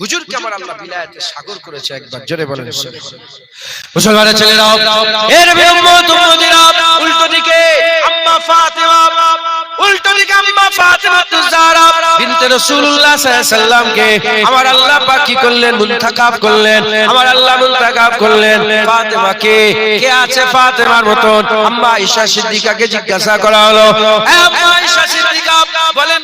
Speaker 1: হুজুরকে আমার আল্লাহ বিলায়াতের সাগর করেছে। একবার জোরে বলেন
Speaker 2: মুসলমানের ছেলেরা, এর উম্মত উম্মতিরা, উল্টো দিকে আম্মা ফাতেমা, উল্টো দিকে আম্মা ফাতেমা তুজারা বিনতে রাসূলুল্লাহ সাল্লাল্লাহু আলাইহি সাল্লামকে আমার আল্লাহ পাক কি করলেন? মুনতাকাব করলেন। আমার আল্লাহ মুনতাকাব করলেন ফাতেমাকে। কে আছে ফাতেমার মতন? আম্মা আয়েশা সিদ্দিকাকে জিজ্ঞাসা করা হলো, আম্মা আয়েশা সিদ্দিকা বলেন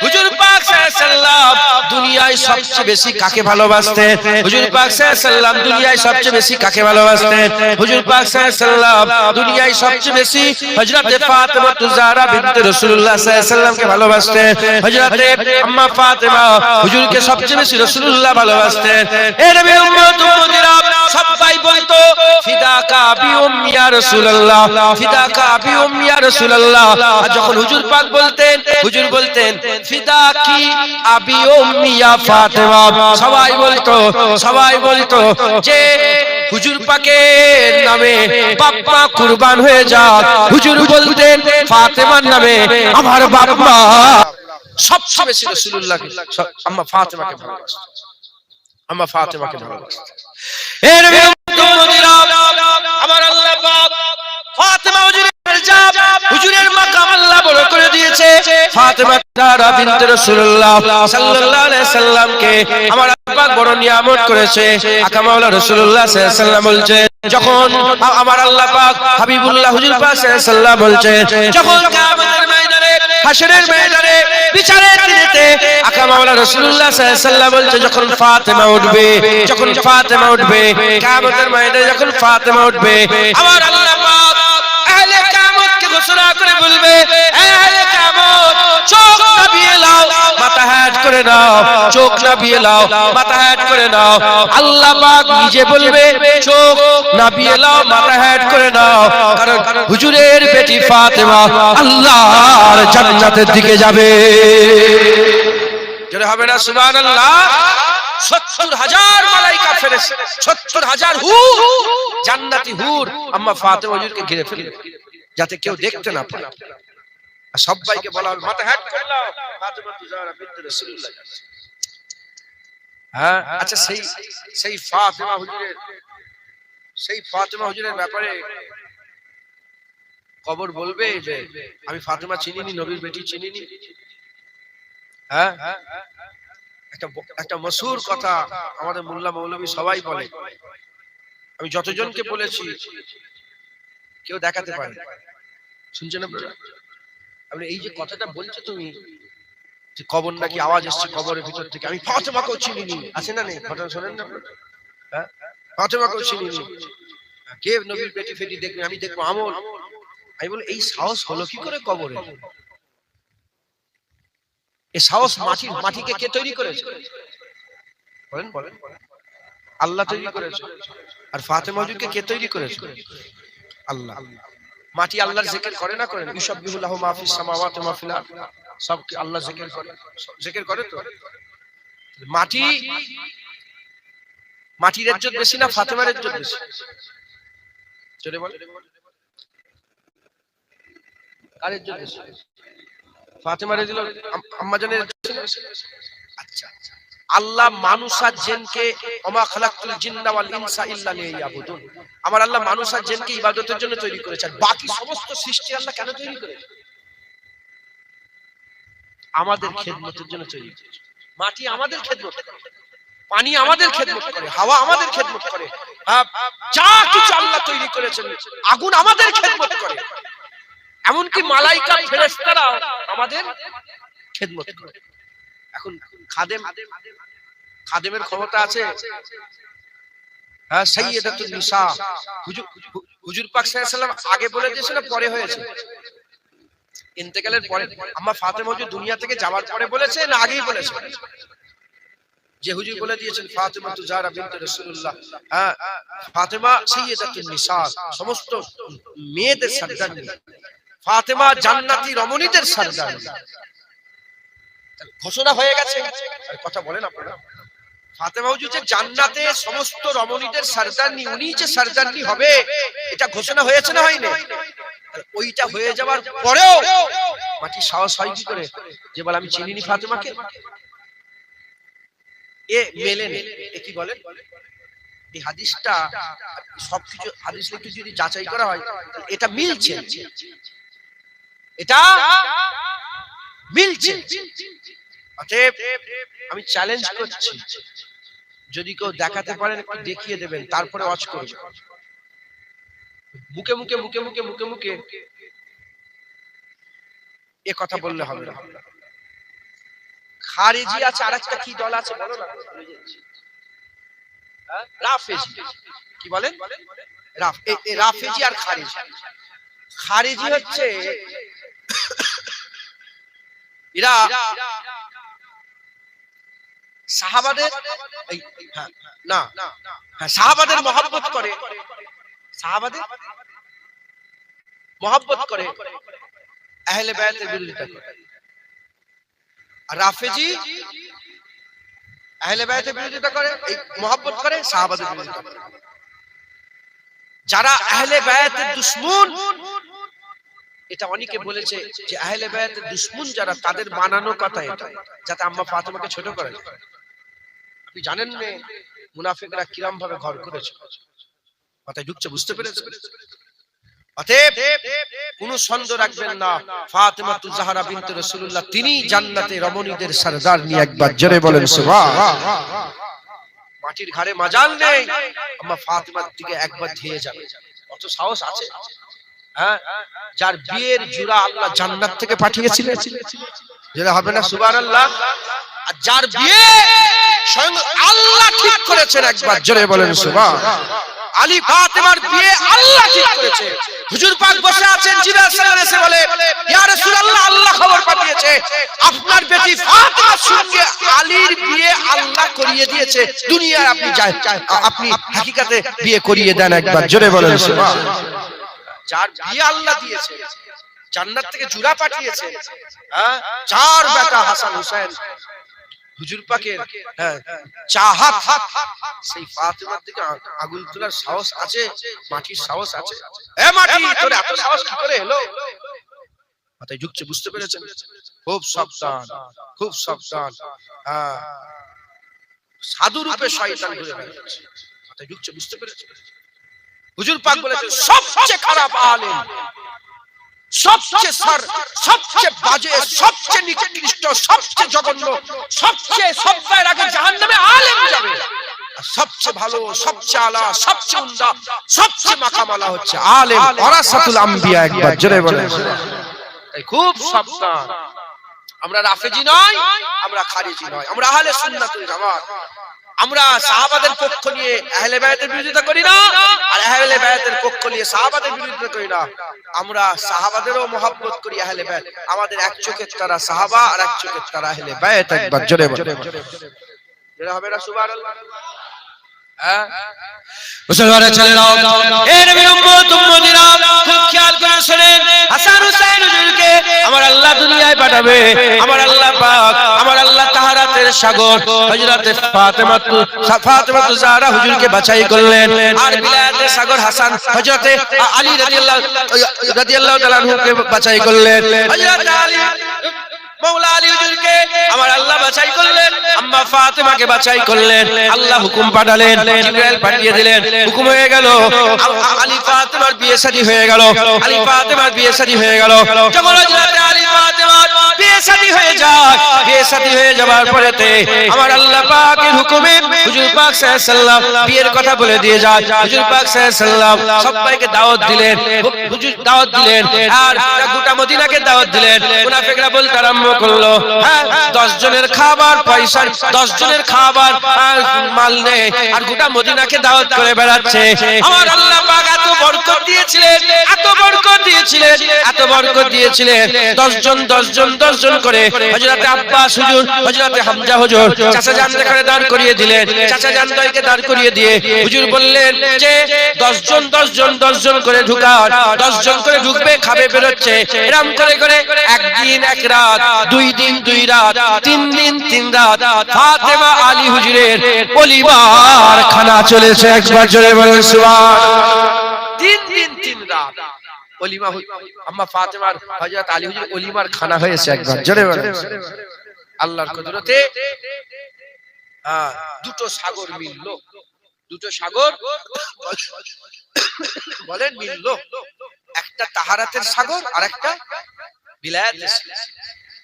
Speaker 2: হুজুর পাক সাল্লাল্লাহু আলাইহি সাল্লাম দুনিয়ায়
Speaker 1: দুনিয়ায় সবচেয়ে বেশি কাকে ভালোবাসতেন? হুজুর পাক সাল্লাল্লাহু আলাইহি সাল্লাম দুনিয়ায় সবচেয়ে বেশি কাকে ভালোবাসতেন? হুজুর পাক সাল্লাল্লাহু আলাইহি সাল্লাম দুনিয়ায় সবচেয়ে বেশি হযরতে ফাতেমা জাহরা বিনতে রাসূলুল্লাহ সাল্লাল্লাহু আলাইহি সাল্লামকে ভালোবাসতেন। হযরতে আম্মা ফাতেমা হুজুরকে সবচেয়ে বেশি রাসূলুল্লাহ ভালোবাসতেন। এ নবীর উম্মত উম্মতিরা সবাই বলতো ফিদাকা আবি উম্মি ইয়া রাসূলুল্লাহ, ফিদাকা আবি উম্মি ইয়া রাসূলুল্লাহ। আর যখন হুজুর পাক বলতেন, হুজুর বলতেন ফিদাকি আবি উম্মি ইয়া ফাতেমা। সবাই বলতো যে হুজুর পাকের নামে বাপ্পা কুরবান হয়ে যাক। হুজুর বলতেন ফাতেমার নামে আমার বাপ্পা। সবচেয়ে বেশি রাসূলুল্লাহকে আম্মা ফাতেমাকে ভালোবাসতেন, আম্মা ফাতেমাকে ভালোবাসতেন। এ নবীর উম্মতিরা আমার আল্লাহ পাক ফাতেমা হুজুরের মাকাম আল্লাহ বড় করে দিয়েছে। ফাতেমা জাহরা বিনতে রাসূলুল্লাহ সাল্লাল্লাহু আলাইহি সাল্লামকে আমার আল্লাহ পাক বড় নিয়ামত করেছে। আকা মাওলা রাসূলুল্লাহ সাল্লাল্লাহু আলাইহি সাল্লাম বলছেন, যখন আমার আল্লাহ পাক হাবিবুল্লাহ হুজুর পাক সাল্লাল্লাহু আলাইহি সাল্লাম বলছেন, যখন কিয়ামতের ময়দানে হাশরের ময়দানে বিচারের দিনেতে আকা মাওলা রাসূলুল্লাহ সাল্লাল্লাহু আলাইহি সাল্লাম বলছেন, যখন ফাতেমা উঠবে, যখন ফাতেমা উঠবে কিয়ামতের ময়দানে, যখন ফাতেমা উঠবে আমার আল্লাহ পাক আহলে কিয়ামতকে ঘোষণা করে বলবে, আহলে কিয়ামত চোখ নাবিয়ে লাও, মাথা হেট করে নাও, চোখ নাবিয়ে লাও, মাথা হেট করে নাও। আল্লাহ পাক নিজে বলবে চোখ নাবিয়ে লাও, মাথা হেট করে নাও, কারণ হুজুরের বেটি ফাতেমা আল্লাহর জান্নাতের দিকে যাবে। জোরে হবে না সুবহানাল্লাহ? ৭০,০০০ মালায়েকা ফেরেশতা, ৭০,০০০ হুর, জান্নাতি হুর আম্মা ফাতেমা হুজুরকে ঘিরে ফেলবে, যাতে কেউ দেখতে না পায়। আর সবাইকে বলা হবে মাথা হেট করে নাও, ফাতেমা জাহরা বিনতে রাসূলুল্লাহ। হ্যাঁ, আচ্ছা সেই ফাতেমা হুজুরের ব্যাপারে কবর বলবে যে আমি ফাতেমা চিনিনি, নবীর বেটি চিনিনি। হ্যাঁ, একটা মশহুর কথা আমাদের মোল্লা মৌলভী সবাই বলে, আমি যতজনকে বলেছি কেউ দেখাতে পারে। শুনছেন আপনারা? আপনি এই যে কথাটা বলছো তুমি, যে কবর নাকি আওয়াজ এসছে কবরের ভিতর থেকে, আমি ফাতেমাকেও চিনিনি, আছে না নেই? ঘটনা শোনেন না? হ্যাঁ, ফাতেমাকেও চিনিনি, কে নবীর বেটি ফেটি দেখবে, আমি দেখবো আমল। আমি বলি এই সাহস হলো কি করে কবরে? এই সাহস মাটিকে কে তৈরি করেছে? বলেন বলেন। আল্লাহ তৈরি করেছে। আর ফাতেমা হুজুরকে কে তৈরি করেছে? আল্লাহ। মাটি আল্লাহর জিকির করে না করেন? ইউসাব্বিহু লাহু মা ফিস সামাওয়াতি ওয়া মা ফিল আরদ, সব কি আল্লাহ জিকির করে? জিকির করে তো। মাটির ইজ্জত বেশি না ফাতেমার ইজ্জত বেশি? চলে বল, কার ইজ্জত বেশি? ফাতেমার ইজ্জত, আম্মা জানের ইজ্জত। আচ্ছা, আল্লাহ মানুষ আর জিনকে ওমা খালাকতুল জিন্না ওয়াল ইনসা ইল্লা লিয়াবুদুন, আমার আল্লাহ মানুষ আর জিনকে ইবাদতের জন্য তৈরি করেছেন। বাকি সমস্ত সৃষ্টি আল্লাহ কেন তৈরি করেছেন? আমাদের খেদমতের জন্য তৈরি করেছেন। মাটি আমাদের খেদমত করে, পানি আমাদের খেদমত করে, হাওয়া আমাদের খেদমত করে, যা কিছু আল্লাহ তৈরি করেছেন, আগুন আমাদের খেদমত করে, এমনকি মালাইকা ফেরেশতারাও আমাদের খেদমত করে। এখন খাদেমের ক্ষমতা আছে? হ্যাঁ, সাইয়্যিদাতুন নিসা। হুজুর পাক সাল্লাল্লাহু আলাইহি সাল্লাম আগে বলে দিয়েছেন, পরে হয়েছে? ইন্তেকালের পরে। আম্মা ফাতেমা হুজুর দুনিয়া থেকে যাওয়ার পরে বলেছে না আগেই বলেছে? যে হুজুর বলে দিয়েছেন ফাতেমা জাহরা বিনতে রাসূলুল্লাহ, হ্যাঁ, ফাতেমা সাইয়্যিদাতুন নিসা, সমস্ত মেয়েদের সরদারনি, ফাতেমা জান্নাতি রমণীদের সরদারনি। ঘোষণা হয়ে গেছে। কথা বলেন আপনারা, ফাতেমা হুজুর যে জান্নাতে সমস্ত রমণীদের সরদারনি, উনি যে সরদারনি হবে, এটা ঘোষণা হয়েছে না হয়নি? ওইটা হয়ে যাওয়ার পরেও মাটি সাহস হয় কি করে যে বলে আমি চিনিনি ফাতেমাকে? এ মেলে নেই। এ কি বলেন? এই হাদিসটা, সবকিছু হাদিস একটু যদি যাচাই করা হয়, এটা মিলছে, এটা মিলছে। অতএব আমি চ্যালেঞ্জ করছি, যদি কেউ দেখাতে পারেন একটু দেখিয়ে দেবেন, তারপরে ওয়াজ করবেন। মুখে মুখে এ কথা বললে হবে না। খারেজি আছে, আরেকটা কি দল আছে বলো না? রাফেজি। কি বলেন? রাফেজি আর খারেজি। খারেজি হচ্ছে এরা সাহাবাদের না সাহাবাদের মহব্বত করে, সাহাবাদের মহব্বত করে, আহলে বায়াতের বিরোধিতা করে। আর রাফেজি আহলে বায়াতের বিরোধিতা করে, এই মহব্বত করে, সাহাবাদের বিরোধিতা করে। যারা আহলে বায়াতের দুশমন, এটা অনেকে বলেছে যে আহলে বায়াতের দুশমন যারা, তাদের বানানো কথা এটা, যাতে আম্মা ফাতেমাকে ছোট করে। আপনি জানেন না মুনাফিকরা কিরম ভাবে ঘর করেছে? মাথায় ঢুকছে? বুঝতে পেরেছেন? অতএব কোনো সন্দেহ রাখবেন না, ফাতেমাতুজ জাহরা বিনতে রাসূলুল্লাহ তিনি জান্নাতে রমণীদের সরদার। নিয়ে একবার জোরে বলেন সুবহান। মাটির ঘাড়ে মাজাল নেই, আম্মা ফাতেমার দিকে একবার ধেয়ে যাবে, কত সাহস আছে। হ্যাঁ, যার বিয়ের জোড়া আল্লাহ জান্নাত থেকে পাঠিয়েছিলেন, যেটা হবে না সুবহানাল্লাহ। আর যার বিয়ে স্বয়ং আল্লাহ ঠিক করেছেন, একবার জোরে বলেন সুবহান। আলী ফাতেমার বিয়ে আল্লাহ ঠিক করেছে। হুজুর পাক বসে আছেন, জিবরাইল সাল্লাল্লাহু আলাইহি ওয়াসাল্লাম বলে, ইয়া রাসূলুল্লাহ, আল্লাহ খবর পাঠিয়েছে আপনার বেটি ফাতেমার সঙ্গে আলীর বিয়ে আল্লাহ করিয়ে দিয়েছে। দুনিয়ায় আপনি হাকিকাতে বিয়ে করিয়ে দেন, একবার জোরে বলেন সুবহান। যার বিয়ে আল্লাহ দিয়েছে, জান্নাত থেকে জুরা পাঠিয়েছে, হ্যাঁ, চার বেটা হাসান হুসাইন, হুজুর পাকের চাহাত, সেই ফাতেমার দিকে আগুন তোলার সাহস আছে? মাটির সাহস আছে? এ মাটি, তোর এত সাহস কি করে এলো? মাথায় ঢুকছে? বুঝতে পেরেছেন? খুব সাবধান, খুব সাবধান। সাধু রূপে শয়তান ঘুরে বেড়াচ্ছে। মাথায় ঢুকছে? বুঝতে পেরেছেন? হুজুর পাক বলেছেন সবচেয়ে খারাপ আলেম, সবচেয়ে বাজে, সবচেয়ে নিকৃষ্ট, সবচেয়ে জঘন্য, সবচেয়ে সবচেয়ে আগে জাহান্নামে আলেম যাবে। আর সবচেয়ে ভালো, সবচেয়ে আলা, সবচেয়ে উম্দা, সবচেয়ে মাকামালা হচ্ছে আলেম, ওয়ারাসাতুল আম্বিয়া। একবার জোরে বলেন। তাই খুব সাবধান। আমরা রাফেজি নয়, আমরা খারিজি নয়, আমরা আহলে সুন্নাতুল জামাত। আমরা সাহাবাদের পক্ষ নিয়ে আহলে বায়াতের বিরোধিতা করি না, আর আহলে বায়াতের পক্ষ নিয়ে সাহাবাদের বিরোধিতা করি না। আমরা সাহাবাদেরও মহব্বত করি, আহলে বায়াত। আমাদের এক চোখের তারা সাহাবা, আর এক চোখের তারা আহলে বায়াত। একবার জোরে বলেন। যেটা হবে না সুবহানাল্লাহ। হ্যাঁ, মুসলমানের ছেলেরা, এ নবীর উম্মত উম্মতিরা, খুব খেয়াল করে শুনেন। হাসান হুসাইন হুজুরকে আমার আল্লাহ দুনিয়ায় পাঠাবে। আমার আল্লাহ পাক, আমার আল্লাহ তাহারাতের সাগর হযরতে ফাতেমাতুজ জাহরা হুজুরকে বাছাই করলেন। আর বিলায়াতের সাগর হাসান হযরতে আলী রাদিয়াল্লাহু তাআলা আনহুকে বাছাই করলেন। হযরত আলী মাওলা আলী হুজুরকে আমার আল্লাহ বাছাই করলেন, আম্মা ফাতেমাকে বাছাই করলেন। আল্লাহ হুকুম পাঠালেন, জিবরাইল পাঠিয়ে দিলেন, হুকুম হয়ে গেল, আলী ফাতেমার বিয়ে শাদী হয়ে গেল। আলী ফাতেমার বিয়ে শাদী হয়ে গেল। যখন হযরত আলী ফাতেমার বিয়ে শাদী হয়ে যায়, বিয়ে শাদী হয়ে যাবার পরেতে আমার আল্লাহ পাকের হুকুমে হুজুর পাক সাল্লাল্লাহু আলাইহি ওয়াসাল্লাম বিয়ের কথা বলে দিয়ে যায়। হুজুর পাক সাল্লাল্লাহু আলাইহি ওয়াসাল্লাম সবাইকে দাওয়াত দিলেন, হুজুর দাওয়াত দিলেন, আর গোটা মদিনাকে দাওয়াত দিলেন। মুনাফিকরা বলতে আরম্ভ করলো, হ্যাঁ, 10 জনের খাবার পয়সা, 10 জনের খাবার মাল নেই, আর গোটা মদিনাকে দাওয়াত করে বেড়াচ্ছে। আমার আল্লাহ পাক এত বরকত দিয়েছিলেন, এত বরকত দিয়েছিলেন, এত বরকত দিয়েছিলেন। 10 জন করে হযরত আব্বাস হুজুর, হযরত হামজা হুজুর, চাচা জান এখানে দাঁড় করিয়ে দিলেন। চাচা জান দয়কে দাঁড় করিয়ে দিয়ে হুজুর বললেন যে 10 জন করে ঢুকান, 10 জন করে ঢুকবে, খাবে, বেরোচ্ছে। এরকম করে করে একদিন এক রাত, 2 দিন 2 রাত, 3 দিন 3 রাত ফাতেমা আলী হুজুরের ওলিমার খানা চলেছে। একবার জোরে বলেন সুবহান। 3 দিন 3 রাত ওলিমা, আম্মা ফাতেমার হযরত আলী হুজুর ওলিমার খানা হয়েছে। একবার জোরে বলেন। আল্লাহর কুদরতে দুটো সাগর মিলল, দুটো সাগর বলেন মিলল। একটা তাহারাতের সাগর, আর একটা বিলায়াতের সাগর।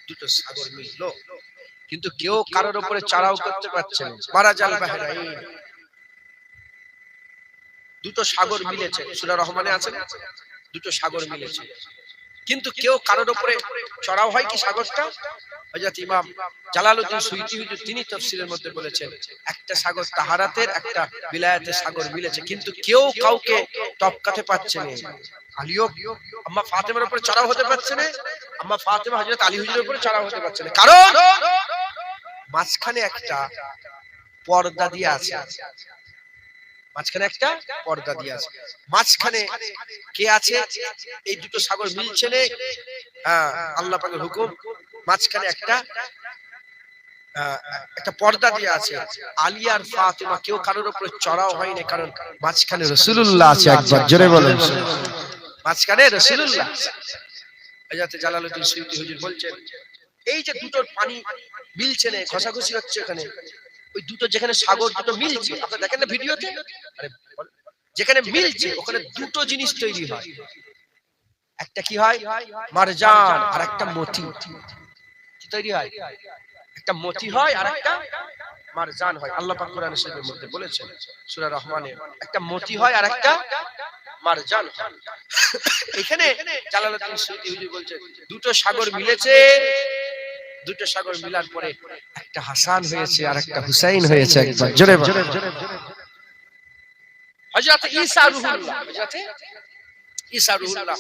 Speaker 1: দুটো সাগর মিলল, কিন্তু কেউ কারোর উপরে চড়াও করতে পারছে না। মারাজাল বাহরাইন, দুটো সাগর মিলেছে। সূরা রহমানে আছে, দুটো সাগর মিলেছে। কিন্তু কেউ কারোর উপরে চড়াও হয় কি সাগরটা? হযরত ইমাম জালালউদ্দিন সুয়ুতী হুজুর তিনি তাফসীরের মধ্যে বলেছেন একটা সাগর তাহারাতের একটা বিলায়াতের সাগর মিলেছে, কিন্তু কেউ কাউকে টপকাতে পারছে না। আলীও আম্মা ফাতেমার উপরে চড়াও হতে পারছে না, আম্মা ফাতেমা হযরত আলী হুজুরের উপরে চড়াও হতে পারছে না, কারণ মাঝখানে একটা পর্দা দিয়ে আছে। মাঝখানে একটা পর্দা দিয়ে আছে। মাঝখানে কে আছে? এই দুটো সাগর মিলছে না, আল্লাহ পাকের হুকুম। মাঝখানে একটা পর্দা দিয়ে আছে। আলী আর ফাতেমা কেউ কারোর উপরে চড়াও হয়নি, কারণ মাঝখানে রাসূলুল্লাহ আছে। একবার জোরে বলেন, মাঝখানে রাসূলুল্লাহ। হযরত জালালউদ্দিন সুয়ুতী হুজুর বলছেন এই যে দুটোর পানি মিলছে না, ঘষাঘষি হচ্ছে এখানে, ওই দুটো যেখানে সাগর দুটো মিলছে, আপনারা দেখেন না ভিডিওতে, যেখানে মিলছে ওখানে দুটো জিনিস তৈরি হয়। একটা কি হয়? মারজান, আর একটা মতি। কি তৈরি হয়? একটা মতি হয় আর একটা মারজান হয়। আল্লাহ পাক কোরআন শরীফের মধ্যে বলেছেন সূরা রহমানে, একটা মতি হয় আর একটা মারজান হয়। এখানে জালালউদ্দিন সুয়ুতী হুজুর বলছেন দুটো সাগর মিলেছে, দুটো সাগর মিলার পরে একটা হাসান হয়েছে আর একটা হুসাইন হয়েছে। একবার জোরে বলেন। হযরত ঈসা রূহুল্লাহ, হযরত ঈসা রূহুল্লাহ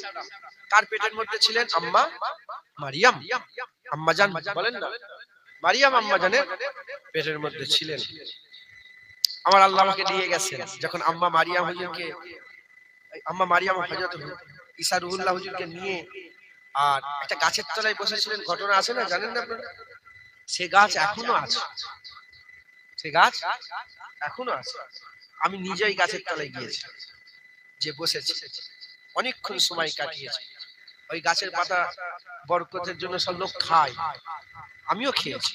Speaker 1: কার পেটের মধ্যে ছিলেন? আম্মা মারিয়াম। আম্মা জান বলেন না, মারিয়াম আম্মা জানের পেটের মধ্যে ছিলেন। আমার আল্লাহ আমাকে নিয়ে গেছেন যখন আম্মা মারিয়াম হুজুরকে, আম্মা মারিয়াম হযরত ঈসা রূহুল্লাহ হুজুরকে নিয়ে আর একটা গাছের তলায় বসেছিলেন। ঘটনা আছে না, জানেন না আপনারা? সে গাছ এখনো আছে, সে গাছ এখনো আছে। আমি নিজেই গাছের তলায় গিয়েছি, যে বসেছি, অনেকক্ষণ সময় কাটিয়েছি। ওই গাছের পাতা বরকতের জন্য সব লোক খায়, আমিও খেয়েছি,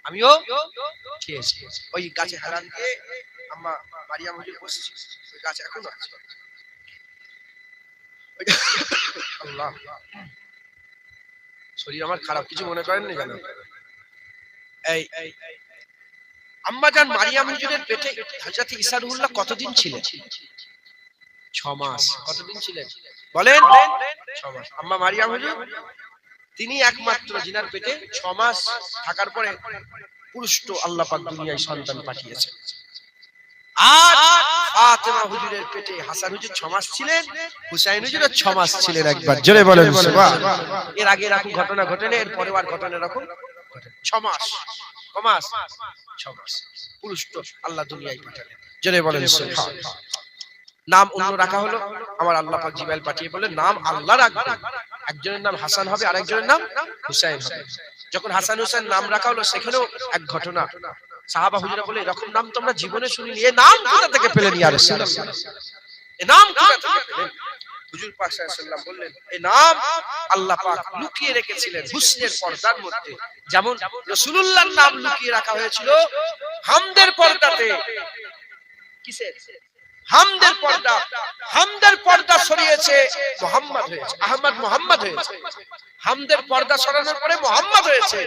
Speaker 1: আমিও খেয়েছি। ওই গাছে হেলান দিয়ে আম্মা মারিয়াম হুজুর বসেছি, ওই গাছ এখনো আছে। আল্লাহ, শরীর আমার খারাপ, কিছু মনে করেন না জানো? এই আম্মাজান মারিয়াম হুজুরের পেটে হযরত ঈসা রূহুল্লাহ কতদিন ছিলেন? 6 মাস। কতদিন ছিলেন বলেন? 6 মাস। আম্মা মারিয়াম হুজুর তিনি একমাত্র জিনার পেটে 6 মাস থাকার পরে পুরুষ্ট আল্লাহ পাক দুনিয়ায় সন্তান পাঠিয়েছেন। আর ফাতেমা হুজুরের পেটে হাসান হুজুর 6 মাস ছিলেন, হুসাইন হুজুরও 6 মাস ছিলেন। একবার জোরে বলেন সুবহানাল্লাহ। এর আগে এরকম ঘটনা ঘটেনি, এর পরে আর ঘটনা এরকম ঘটে। 6 মাস, 6 মাস, 6 মাস পুরুষ্ট আল্লাহ দুনিয়ায় পাঠালেন। জোরে বলেন সুবহানাল্লাহ। নাম অন্য রাখা হলো, আমার আল্লাহ পাক জিবরাইল পাঠিয়ে বললেন নাম আল্লাহ রাখবে। একজনের নাম হাসান হবে, আরেকজনের নাম হুসাইন হবে। যখন হাসান হুসাইন নাম রাখা হলো, সেখানেও এক ঘটনা। সাহাবা হুজুরা বলে এরকম নাম তোমরা জীবনে শুনিনি, এই নাম কোথা থেকে পেলেন ইয়া রাসূলুল্লাহ? এই নাম কোথা থেকে পেলেন? হুজুর পাক সাল্লাল্লাহু আলাইহি ওয়াসাল্লাম বললেন এই নাম আল্লাহ পাক লুকিয়ে রেখেছিলেন হুসনের পর্দার মধ্যে, যেমন রাসূলুল্লাহর নাম লুকিয়ে রাখা হয়েছিল হামদের পর্দাতে। কিসের? হামদের পর্দা। হামদের পর্দা সরিয়েছে মুহাম্মদ হয়েছে, আহমদ মুহাম্মদ হয়েছে। হামদের পর্দা সরানোর পরে মুহাম্মদ হয়েছে।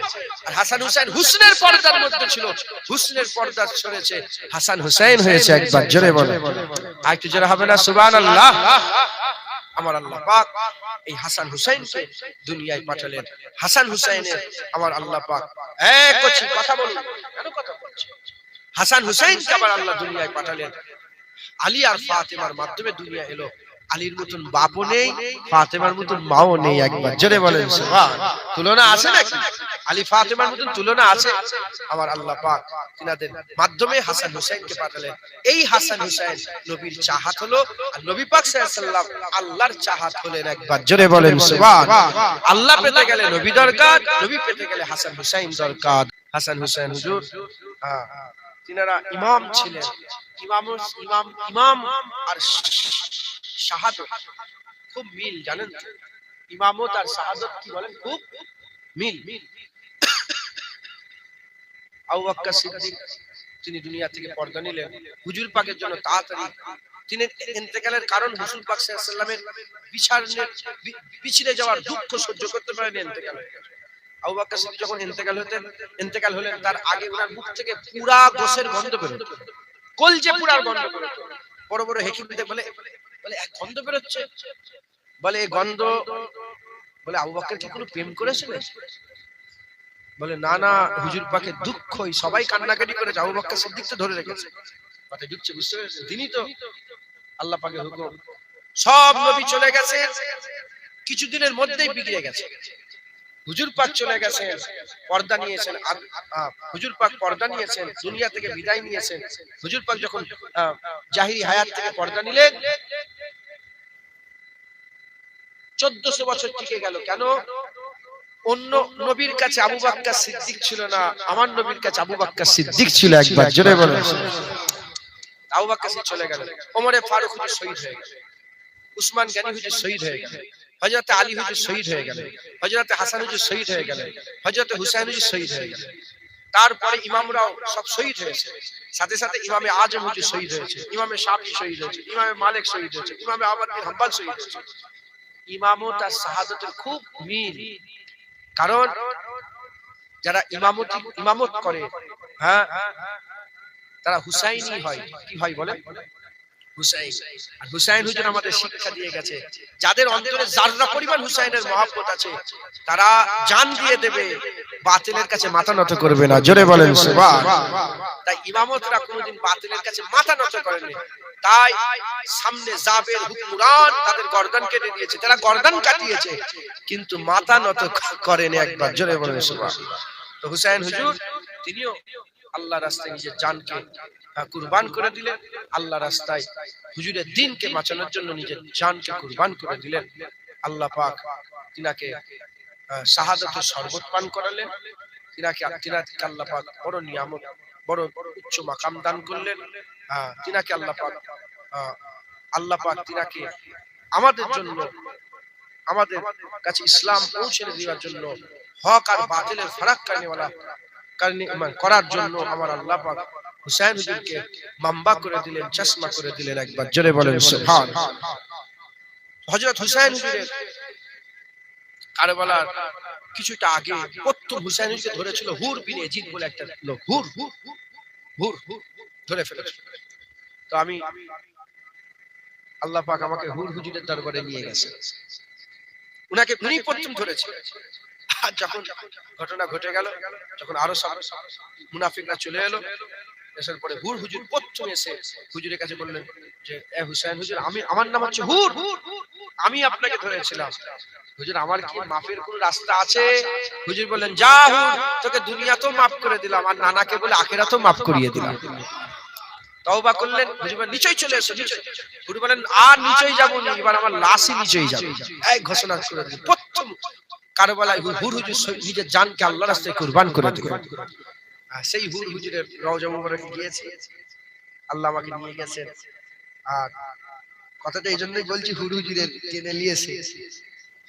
Speaker 1: আর হাসান হুসাইন হুসনের পর্দার মধ্যে ছিল, হুসনের পর্দা সরেছে, হাসান হুসাইন হয়েছে। একবার জোরে বলো, আর একটু জোরে হবে না সুবহানাল্লাহ? আমার আল্লাহ পাক এই হাসান হুসাইনকে দুনিয়ায় পাঠালেন। হাসান হুসাইনের আমার আল্লাহ পাক এক কথা বলুন, কেন কথা বলছে? হাসান হুসাইনকে আবার আল্লাহ দুনিয়ায় পাঠালেন। আলী আর ফাতেমার মাধ্যমে দুনিয়া এলো। আলীর মতন বাপও নেই, ফাতেমার মতন মাও নেই। একবার জোরে বলেন সুবহানাল্লাহ। তুলনা আছে নাকি? আলী ফাতেমার মতন তুলনা আছে? আমার আল্লাহ পাক তিনাদের মাধ্যমে হাসান হুসাইনকে পাঠালেন। এই হাসান হুসাইন নবীর চাহাত হলো, আর নবী পাক সাল্লাল্লাহু আলাইহি ওয়াসাল্লাম আল্লাহর চাহাত হলেন। একবার জোরে বলেন সুবহানাল্লাহ। আল্লাহ পেতে গেলে নবী দরকার, নবী পেতে গেলে হাসান হুসাইন দরকার। হাসান হুসাইন হুজুর তিনারা ইমাম ছিলেন। ইমাম আর শাহাদত খুব মিল, জানেন? ইমামত আর শাহাদত কি বলেন? খুব মিল। আবু বকর সিদ্দিক তিনি দুনিয়া থেকে পর্দা নিলেন হুজুর পাকের জন্য তাড়াতাড়ি। তিনি ইন্তেকালের কারণ হুজুর পাক সাল্লাল্লাহু আলাইহি ওয়াসাল্লামের পিছনে যাওয়ার দুঃখ সহ্য করতে পারেন ইন্তেকাল। আবু বকর সিদ্দিক যখন ইন্তেকাল হলেন, তার আগে ওনার মুখ থেকে পুরা গোশের গন্ধ বের হতো, কলজে পুরার গন্ধ বের হতো। বড় বড় হেকিমদের বলে এক গন্ধ বের হচ্ছে, বলে এই গন্ধ, বলে আবু বকর কি কোনো প্রেম করেছিল? বলে না না হুজুর পাকের দুঃখই, সবাই কান্নাকাটি করেছে, আবু বকর সিদ্দিক তো ধরে রেখেছে। মাথায় ঢুকছে, বুঝতে পেরেছেন? দিনই তো আল্লাহ পাকের হুকুম। সব নবী চলে গেছে, কিছুদিনের মধ্যেই বিগড়ে গেছে। হুজুর পাক চলে গেছেন, পর্দা নিয়েছেন, হুজুর পাক পর্দা নিয়েছেন, দুনিয়া থেকে বিদায় নিয়েছেন। হুজুর পাক যখন জাহিরি হায়াত থেকে পর্দা নিলেন, 1400 বছর টিকে গেল। কেন? অন্য নবীর কাছে আবু বকর সিদ্দিক ছিল না, আমার নবীর কাছে আবু বকর সিদ্দিক ছিল। একবার জোরে বলেন। আবু বকর সিদ্দিক চলে গেল, ওমরে ফারুক হুজুর শহীদ হয়ে গেল, উসমান গনি হুজুর শহীদ হয়ে গেল, হযরত আলী হুজুর শহীদ হয়ে গেল, হযরত হাসান হুজুর শহীদ হয়ে গেল, হযরত হুসাইন হুজুর শহীদ হয়ে গেল। তারপরে ইমামরাও সব শহীদ হয়েছে, সাথে সাথে ইমামে আজম হুজুর শহীদ হয়েছে, ইমামে শাফি শহীদ হয়েছে, ইমামে মালিক শহীদ হয়েছে, ইমামে আহমদ বিন হাম্বল শহীদ হয়েছে। ইমামত আর শাহাদাতের খুব মিল। কারণ যারা ইমামত করে, হ্যাঁ, তারা হুসাইনি হয়। কি হয় বলে? হুসাইন। আর হুসাইন হুজুর আমাদের শিক্ষা দিয়ে গেছে, যাদের অন্তরে যাররা পরিমাণ হুসাইনের মহব্বত আছে, তারা জান দিয়ে দেবে, বাতিলের কাছে মাথা নত করবে না। জোরে বলেন সুবহান। তাই ইমামতরা কোনোদিন বাতিলের কাছে মাথা নত করেনি। তাই সামনে জাবের হুকুমরান তাদের গর্দান কেটে দিয়েছে, তারা গর্দান কাটিয়েছে, কিন্তু মাথা নত করেনি। একবার জোরে বলেন সুবহান। তো হুসাইন হুজুর তিনিও আল্লাহর রাস্তায় নিজের জানকে কুরবান করে দিলেন। আল্লাহর রাস্তায় হুজুরের দ্বীনকে বাঁচানোর জন্য নিজের জানকে কুরবান করে দিলেন। আল্লাহ পাক তিনাকে শাহাদাতের শরবত পান করালেন। তিনাকে আল্লাহ পাক বড় নিয়ামত, বড় উচ্চ মাকাম দান করলেন। তিনাকে আল্লাহ পাক তিনাকে আমাদের জন্য, আমাদের কাছে ইসলাম পৌঁছে দেওয়ার জন্য, হক আর বাতিলের ফারাক করার জন্য আমার আল্লাহ পাক হুসাইন হুজুরকে মাম্বা করে দিলেন, চশমা করে দিলেন। একবার জোরে বলেন সুবহান। হযরত হুসাইন হুজুরের কারবালার কিছুটা আগে প্রথম হুসাইন হুজুরকে ধরেছিল হুর বিন ইয়াজিদ বলে একটা লোক। হুর ধরে ফেলেছিল। তো আমি আল্লাহ পাক আমাকে হুর হুজুরের দরবারে নিয়ে গেছে, উনাকে উনি প্রথম ধরেছে। আর যখন ঘটনা ঘটে গেল, যখন আরো সব মুনাফিকরা চলে এলো, এসার পরে হুর হুজুর প্রথম এসে হুজুরের কাছে বললেন যে এ হুসাইন হুজুর, আমার নাম হচ্ছে হুর, আমি আপনাকে ধরেছিলাম। হুজুর আমার কি মাফের কোন রাস্তা আছে? হুজুর বললেন যা হুর, তোকে দুনিয়াতেও মাফ করে দিলাম, আর নানাকে বলে আখিরাতেও মাফ করিয়ে দিলাম। তওবা করলেন। হুজুর বলেন নিচেই চলে এসো, নিচে। হুজুর বলেন আর নিচেই যাব না, এবার আমার লাশই নিচেই যাবে। এই ঘোষণা করে দিলেন। প্রথম কারবালায় হুর হুজুর নিজের জানকে আল্লাহর রাস্তায় কুরবান করে দিলেন। সেই হুর হুজুরের রওজা মুবারকে গিয়েছি, আল্লাহ আমাকে নিয়ে গেছেন। আর কথাটা এই জন্যই বলছি, হুর হুজুরের টেনে নিয়েছে।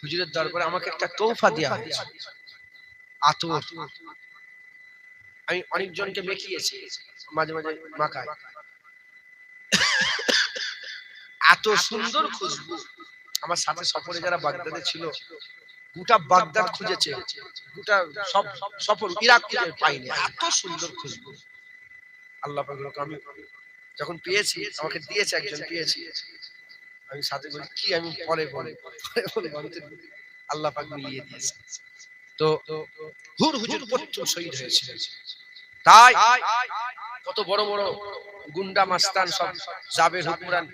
Speaker 1: হুজুরের দরবারে আমাকে একটা তোহফা দেয়া হয়েছে, আতর। আমি অনেকজনকে মেখিয়েছি, মাঝে মাঝে মাখাই। এত সুন্দর খুশবু। আমার সাথে সফরে যারা বাগদাদে ছিল, গোটা বাগদাদ খুঁজেছে, গোটা সব সফর ইরাক খুঁজে পাইনি, এত সুন্দর খুশবু। আল্লাহ পাক আমি যখন পেয়েছি, আমাকে দিয়েছে একজন, পেয়েছি, আমি সাথে বলি কি, আমি পরে আল্লাহ পাক মিলিয়ে দিয়েছে। তো হুর হুজুর প্রথম শহীদ হয়েছিল। তাই কত বড় বড় গুন্ডা মাস্তান সব জাবের হুকুমরান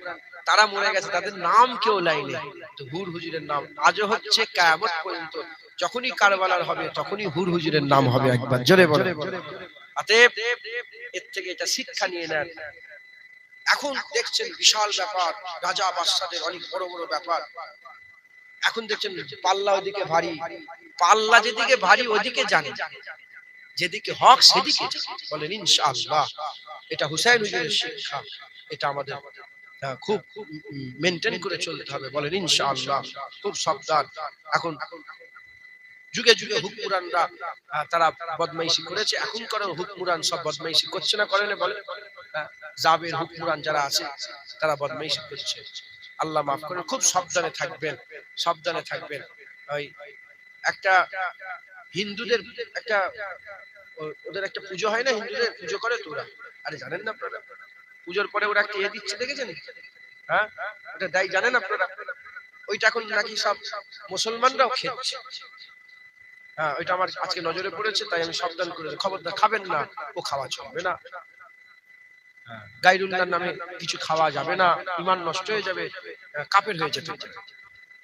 Speaker 1: তারা মরে গেছে, তাদের নাম কেউ লাইনে। তো হুর হুজুরের নাম আজও হচ্ছে, কিয়ামত পর্যন্ত যখনই কারবালার হবে তখনই হুর হুজুরের নাম হবে। একবার জোরে বলেন। অতএব এর থেকে এটা শিক্ষা নিয়ে নেন। এখন দেখছেন বিশাল ব্যাপার, রাজা বাদশাদের অনেক বড় বড় ব্যাপার। এখন দেখছেন পাল্লা ওদিকে ভারী, পাল্লা যেদিকে ভারী ওদিকে জানে, যেদিকে হক সেদিকে বলেন ইনশাআল্লাহ। এটা হুসাইন হুজুরের শিক্ষা, এটা আমাদের খুব মেইনটেইন করে চলতে হবে। বলেন ইনশাআল্লাহ। খুব সাবধান। এখন যুগে যুগে হুকমুরানরা তারা বদমাইশি করেছে, এখনকার হুকমুরান সব বদমাইশি করছে না, করে না? বলে জাবের হুকমুরান যারা আছে তারা বদমাইশি করছে। আল্লাহ মাফ করেন। খুব সাবধানে থাকবেন, সাবধানে থাকবেন। ওই একটা হিন্দুদের একটা, ওদের একটা পুজো হয় না, হিন্দুদের পুজো করে তো ওরা, আরে জানেন না আপনারা? পুজোর পরে ওরা কে দিচ্ছে দেখেছেন? হ্যাঁ, ওটা দাই জানেন আপনারা? ওইটা এখন নাকি সব মুসলমানরাও খেচ্ছে। হ্যাঁ, ওইটা আমার আজকে নজরে পড়েছে, তাই আমি সাবধান করেছি, খবরদার খাবেন না, ও খাওয়া চলবে না। গায়রুল্লাহর নামে কিছু খাওয়া যাবে না, ঈমান নষ্ট হয়ে যাবে, কাফের হয়ে যেতে পারে,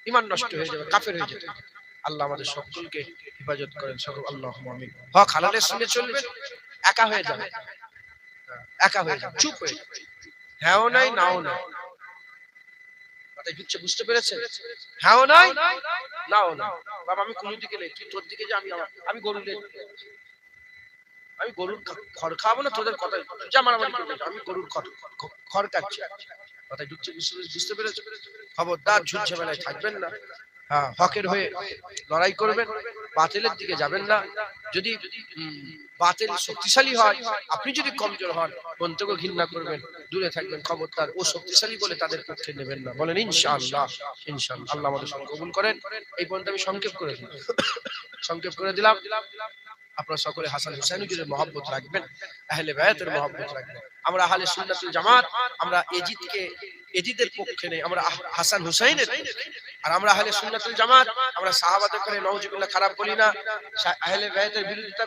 Speaker 1: ঈমান নষ্ট হয়ে যাবে, কাফের হয়ে যেতে পারে। আল্লাহ আমাদের সকলকে হেফাজত করেন, সকল আল্লাহুম্মা আমিন। হক হালালের সঙ্গে চলবে, একা হয়ে যাবে, একা হয়ে যাবে, চুপ হয়ে যাবে, হ্যাঁও নাই নাও নাই। কথাই বুঝছে, বুঝতে পেরেছেন? হ্যাঁও নাই নাও নাই। বাবা আমি কোন দিকে নেই, তুই তোর দিকে যা, আমি গরুর আমি গরুর খড় খাওয়াবো না, তোদের কথা যা মারামারি করবে, আমি গরুর খড় কাটছি। কথাই ঢুকছে, বুঝতে পেরেছো? খবরদার ঝুট ঝামেলায় থাকবেন না। হ্যাঁ, হকের হয়ে লড়াই করবেন, বাতিলের দিকে যাবেন না। যদি বাতিল শক্তিশালী হয়, আপনি যদি কমজোর হন, মন্তকে ঘৃণা করবেন, দূরে থাকবেন। খবরদার ও শক্তিশালী বলে তাদের পক্ষে নেবেন না। বলেন ইনশাআল্লাহ। ইনশাআল্লাহ আল্লাহ আমাদের সঙ্গে কবুল করেন। এই পর্যন্ত আমি সংক্ষেপ করে দিলাম। আপনারা সকলে হাসান হুসাইন হুজুরের মহব্বত রাখবেন, আহলে বায়াতের মহব্বত রাখবেন। আমরা আহলে সুন্নাতুল জামাত, আমরা এজিদের পক্ষে নেই, আমরা হাসান হুসাইনের পক্ষে। আর আমরা আহলে সুন্নাতুল জামাত, আমরা সাহাবাদের করে নাউজুবিল্লাহ খারাপ বলি না, আহলে বায়াতের বিরোধিতা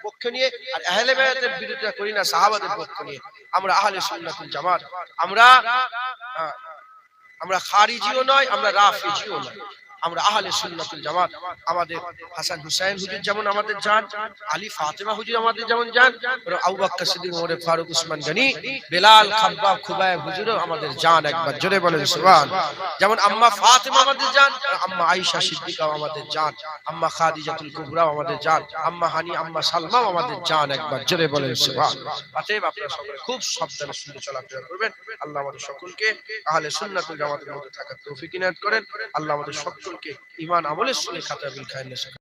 Speaker 1: পক্ষে নিয়ে, আর আহলে বায়াতের বিরোধিতা করি না সাহাবাদের পক্ষ নিয়ে। আমরা আহলে সুন্নাতুল জামাত, আমরা খারিজিও নয়, আমরা রাফিজিও নয়, আমরা আহলে সুন্নাতুল জামাত। আমাদের হাসান হুসাইন হুজুর যেমন আমাদের জান, আলী ফাতেমা হুজুর আমাদের যেমন জান, আবু বকর সিদ্দিক, ওমর ফারুক, উসমান গনি, বেলাল, খাব্বাব, খুবাইব হুজুরও আমাদের জান। একবার জোরে বলেন সুবহানাল্লাহ। যেমন আম্মা ফাতেমা আমাদের জান, আম্মা আয়েশা সিদ্দিকাও আমাদের জান, আম্মা খাদিজাতুল কুবরাও আমাদের জান, আম্মা হানি, আম্মা সালমাও আমাদের জান। একবার জোরে বলেন সুবহানাল্লাহ। অতএব আপনারা সকলে খুব সাবধানে শুনে চলাফেরা করবেন। আল্লাহ আমাদের সকলকে আহলে সুন্নাতুল জামাতের মধ্যে থাকার তৌফিক ইনায়াত করেন। আল্লাহ আমাদের সকলকে ঈমান আমলের সঙ্গে খাতাবিল খায়র